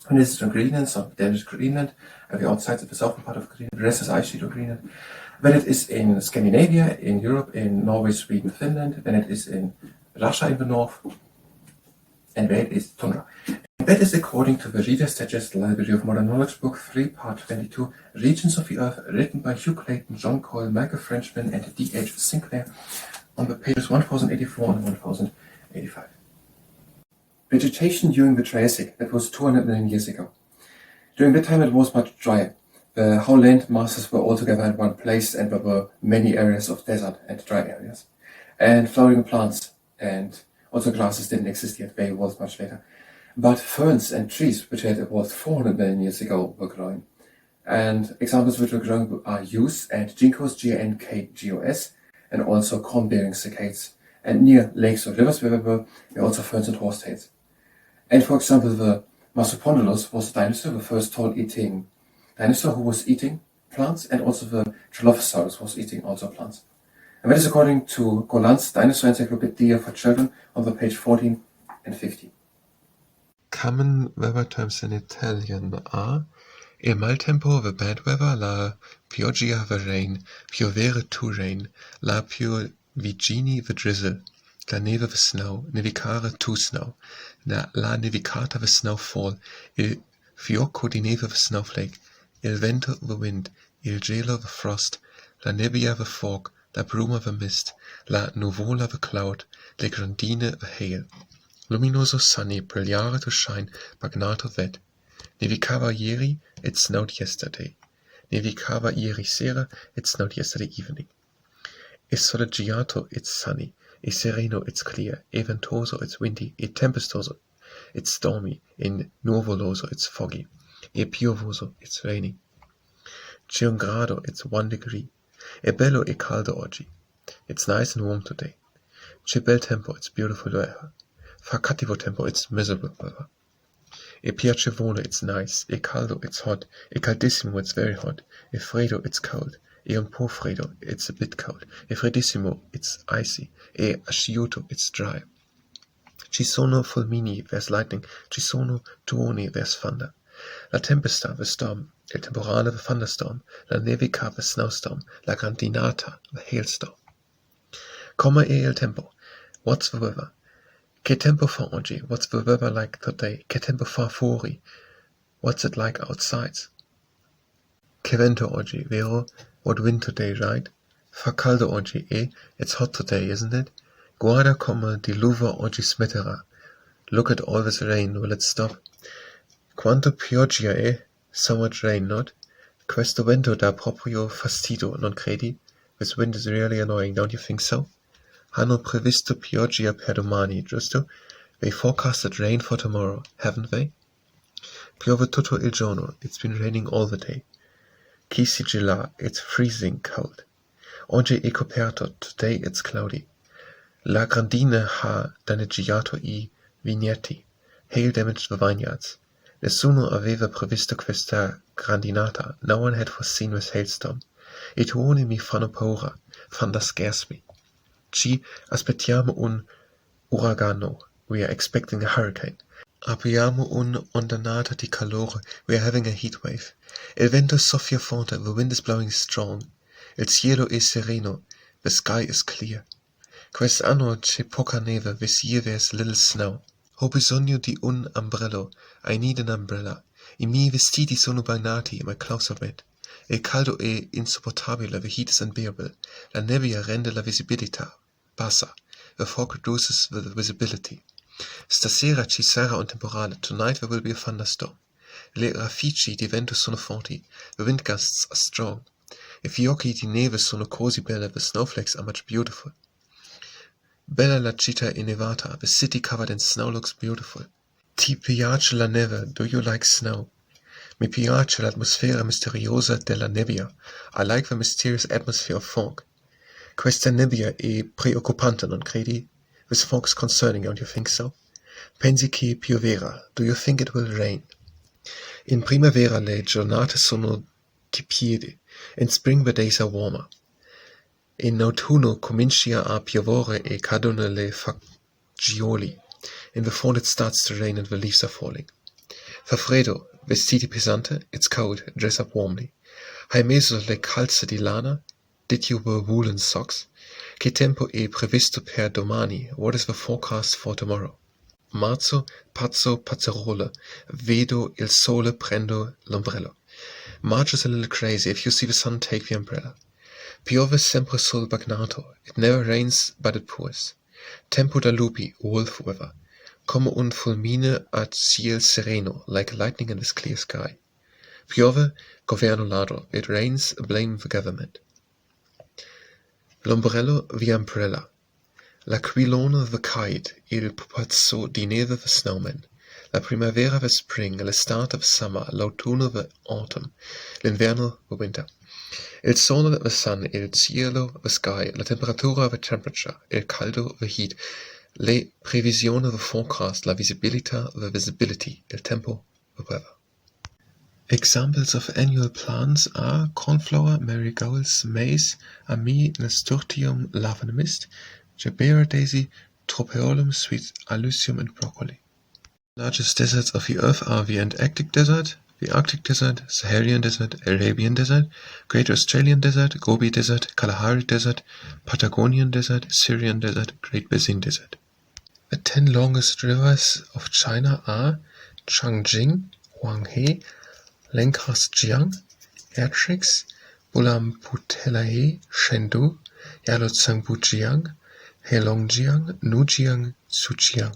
And this is in Greenland, so Danish Greenland, and the outside of the southern part of Greenland. The rest is ice sheet of Greenland. Then it is in Scandinavia, in Europe, in Norway, Sweden, Finland. Then it is in Russia in the north, and where it is tundra. And that is according to the Reader's Digest Library of Modern Knowledge, Book 3, Part 22, Regions of the Earth, written by Hugh Clayton, John Cole, Michael Frenchman, and D.H. Sinclair, on the pages 1084 and 1085. Vegetation during the Triassic, that was 200 million years ago. During that time it was much drier. The whole land masses were all together in one place, and there were many areas of desert and dry areas. And flowering plants and also grasses didn't exist yet, they evolved much later. But ferns and trees, which had evolved 400 million years ago, were growing. And examples which were growing are yews and ginkgos, G-A-N-K-G-O-S, and also corn-bearing cicadas. And near lakes or rivers where there were also ferns and horsetails. And for example, the Masopondylus was a dinosaur, the first tall-eating dinosaur who was eating plants, and also the Dilophosaurus was eating also plants. And that is according to Golan's Dinosaur Encyclopedia for Children on the page 14 and 15. Common weather terms in Italian are il maltempo, the bad weather, la pioggia, the rain, piovere, to rain, la piovigini, the drizzle, la neve, the snow, nevicare, to snow, la nevicata, the snowfall, il fiocco di neve, the snowflake, il vento, the wind, il gelo, the frost, la nebbia, the fog, la bruma, the mist, la nuvola, the cloud, le grandine, the hail. Luminoso sunny, brillare to shine, bagnato that. Nevicava ieri, it snowed yesterday. Nevicava ieri sera, it snowed yesterday evening. E soleggiato, it's sunny. E sereno, it's clear. E ventoso, it's windy. E tempestoso, it's stormy. E nuvoloso, it's foggy. E piovoso, it's raining. C'è un grado, it's 1 degree. È bello e caldo oggi. It's nice and warm today. C'è bel tempo, it's beautiful weather. Fa cattivo tempo, it's miserable weather. E piacevole, it's nice. E caldo, it's hot. E caldissimo, it's very hot. E freddo, it's cold. E un po' freddo, it's a bit cold. E freddissimo, it's icy. E asciutto, it's dry. Ci sono fulmini, there's lightning. Ci sono tuoni, there's thunder. La tempesta, the storm. Il temporale, the thunderstorm. La nevica, the snowstorm. La grandinata, the hailstorm. Come è il tempo? What's the weather? Che tempo fa oggi? What's the weather like today? Che tempo fa fuori? What's it like outside? Che vento oggi, vero? What wind today, right? Fa caldo oggi, eh? It's hot today, isn't it? Guarda come diluva oggi smetterà. Look at all this rain, will it stop? Quanto pioggia, eh? So much rain, not? Questo vento dà proprio fastidio, non credi? This wind is really annoying, don't you think so? Hanno previsto pioggia per domani, giusto? They forecasted rain for tomorrow, haven't they? Piove tutto il giorno. It's been raining all the day. Chi sigilla? It's freezing cold. Oggi è coperto. Today it's cloudy. La grandine ha danneggiato I vigneti. Hail damaged the vineyards. Nessuno aveva previsto questa grandinata. No one had foreseen this hailstorm. I tuoni mi fanno paura. Thunder scares me. Ci aspettiamo un uragano. We are expecting a hurricane. Abbiamo un'ondata di calore. We are having a heat wave. Il vento soffia forte. The wind is blowing strong. Il cielo è sereno. The sky is clear. Quest'anno c'è poca neve. This year there's little snow. Ho bisogno di un ombrello. I need an umbrella. I miei vestiti sono bagnati. My clothes are wet. Il caldo è insopportabile. The heat is unbearable. La nebbia rende la visibilità bassa. The fog reduces the visibility. Stasera ci sarà un temporale. Tonight there will be a thunderstorm. Le raffici di vento sono forti. The wind gusts are strong. I fiocchi di neve sono così belle. The snowflakes are much beautiful. Bella la città innevata. The city covered in snow looks beautiful. Ti piace la neve? Do you like snow? Mi piace l'atmosfera misteriosa della nebbia. I like the mysterious atmosphere of fog. Questa nebbia è preoccupante, non credi? This fog is concerning, don't you think so? Pensi che pioverà? Do you think it will rain? In primavera le giornate sono di piede. In spring the days are warmer. In autunno comincia a piovere e cadono le fagioli. In the fall it starts to rain and the leaves are falling. Fa freddo, vestiti pesante, it's cold, dress up warmly. Hai messo le calze di lana? Did you wear woolen socks? Che tempo è previsto per domani? What is the forecast for tomorrow? Marzo, pazzo, pazzerola. Vedo il sole, prendo l'ombrello. March is a little crazy. If you see the sun, take the umbrella. Piove sempre sul bagnato. It never rains, but it pours. Tempo da lupi, wolf weather. Come un fulmine a ciel sereno, like lightning in this clear sky. Piove, governo ladro. It rains, blame the government. L'ombrello, the umbrella. L'aquilone, the kite. Il pupazzo di neve, the snowman. La primavera, the spring. L'estate, the summer. L'autunno, the autumn. L'inverno, the winter. Il sole, the sun. Il cielo, the sky. La temperatura, the temperature. Il caldo, the heat. Le previsioni, the forecast. La visibilità, the visibility. Il tempo, the weather. Examples of annual plants are cornflower, marigolds, maize, ammi, nasturtium, lavender mist, gerbera daisy, tropaeolum, sweet alyssum, and broccoli. The largest deserts of the Earth are the Antarctic Desert, the Arctic Desert, Saharan Desert, Arabian Desert, Great Australian Desert, Gobi Desert, Kalahari Desert, Patagonian Desert, Syrian Desert, Great Basin Desert. The 10 longest rivers of China are Changjing, Huanghe, Lenkhasjiang, Ertrix, Bulamputelahe, Chengdu, Yalozhangbujiang, Heilongjiang, Nujiang, Sujiang.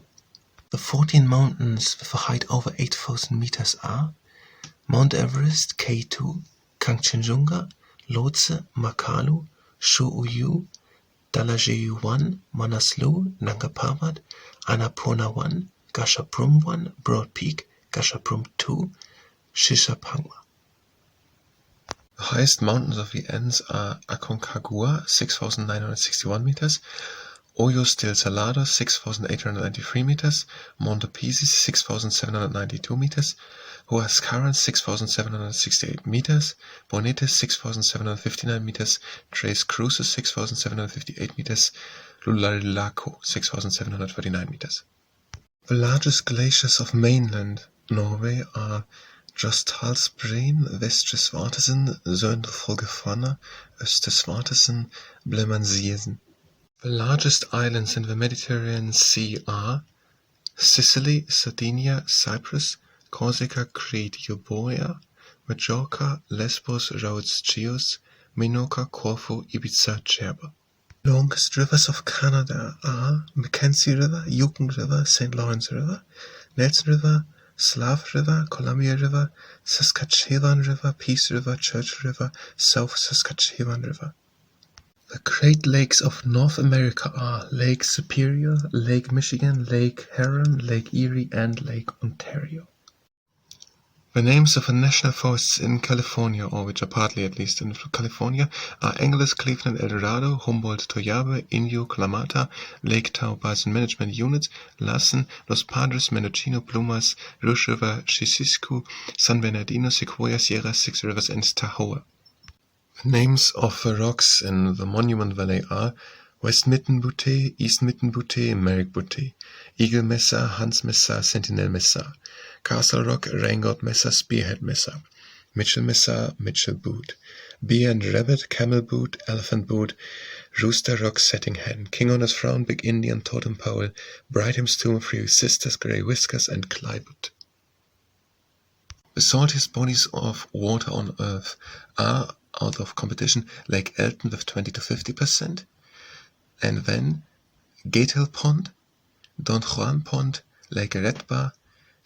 The 14 mountains with a height over 8,000 meters are Mount Everest, K2, Kangchenjunga, Lhotse, Makalu, Shu'uyu, Dalajee 1, Manaslu, Nanga Parbat, Annapurna 1, Gashaprum 1, Broad Peak, Gashaprum 2, Shishapangma. The highest mountains of the Andes are Aconcagua, 6,961 meters, Hoyos del Salado, 6,893 meters, Monte Pizzi, 6,792 meters, Huascaran, 6,768 meters, Bonete, 6,759 meters, Tres Cruces, 6,758 meters, Lularilaco, 6,739 meters. The largest glaciers of mainland Norway are Jostedalsbreen, Vestre Svartesen, Söndre Folgefonna, Østre Svartesen, Blemmensisen. The largest islands in the Mediterranean Sea are Sicily, Sardinia, Cyprus, Corsica, Crete, Euboea, Majorca, Lesbos, Rhodes, Chios, Minorca, Corfu, Ibiza, Cherbourg. Longest rivers of Canada are Mackenzie River, Yukon River, St. Lawrence River, Nelson River, Slave River, Columbia River, Saskatchewan River, Peace River, Church River, South Saskatchewan River. The Great Lakes of North America are Lake Superior, Lake Michigan, Lake Huron, Lake Erie, and Lake Ontario. The names of the national forests in California, or which are partly at least in California, are Angeles, Cleveland, El Dorado, Humboldt, Toyabe, Inyo, Kalamata, Lake Tahoe Basin Management Unit, Lassen, Los Padres, Mendocino, Plumas, Rush River, Chisiscu, San Bernardino, Sequoia, Sierra, Six Rivers, and Tahoe. The names of the rocks in the Monument Valley are West Mitten Butte, East Mitten Butte, Merrick Butte, Eagle Mesa, Hans Mesa, Sentinel Mesa, Castle Rock, Raingold Mesa, Spearhead Mesa, Mitchell Mesa, Mitchell Butte, Bear and Rabbit, Camel Butte, Elephant Butte, Rooster Rock, Setting Hen, King on his Throne, Big Indian, Totem Pole, Brightham's Tomb, Three Sisters, Grey Whiskers, and Cly Butte. The saltiest bodies of water on Earth are, out of competition, Lake Elton with 20 to 50%, and then Gatehill Pond, Don Juan Pond, Lake Redbar,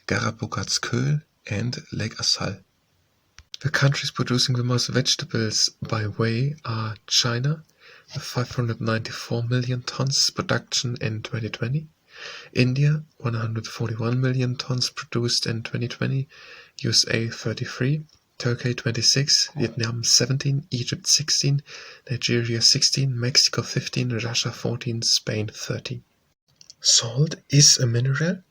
Garabogazköl, and Lake Assal. The countries producing the most vegetables by weight are China, with 594 million tons production in 2020, India, 141 million tons produced in 2020, USA 33, Turkey 26, Vietnam 17, Egypt 16, Nigeria 16, Mexico 15, Russia 14, Spain 13. Salt is a mineral,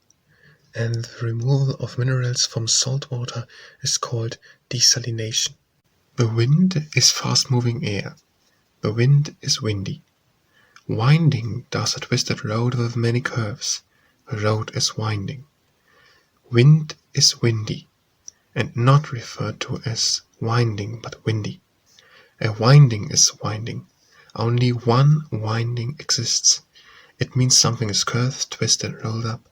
and the removal of minerals from salt water is called desalination. The wind is fast-moving air. The wind is windy. Winding does a twisted road with many curves. The road is winding. Wind is windy, and not referred to as winding but windy. A winding is winding. Only one winding exists. It means something is curved, twisted, rolled up,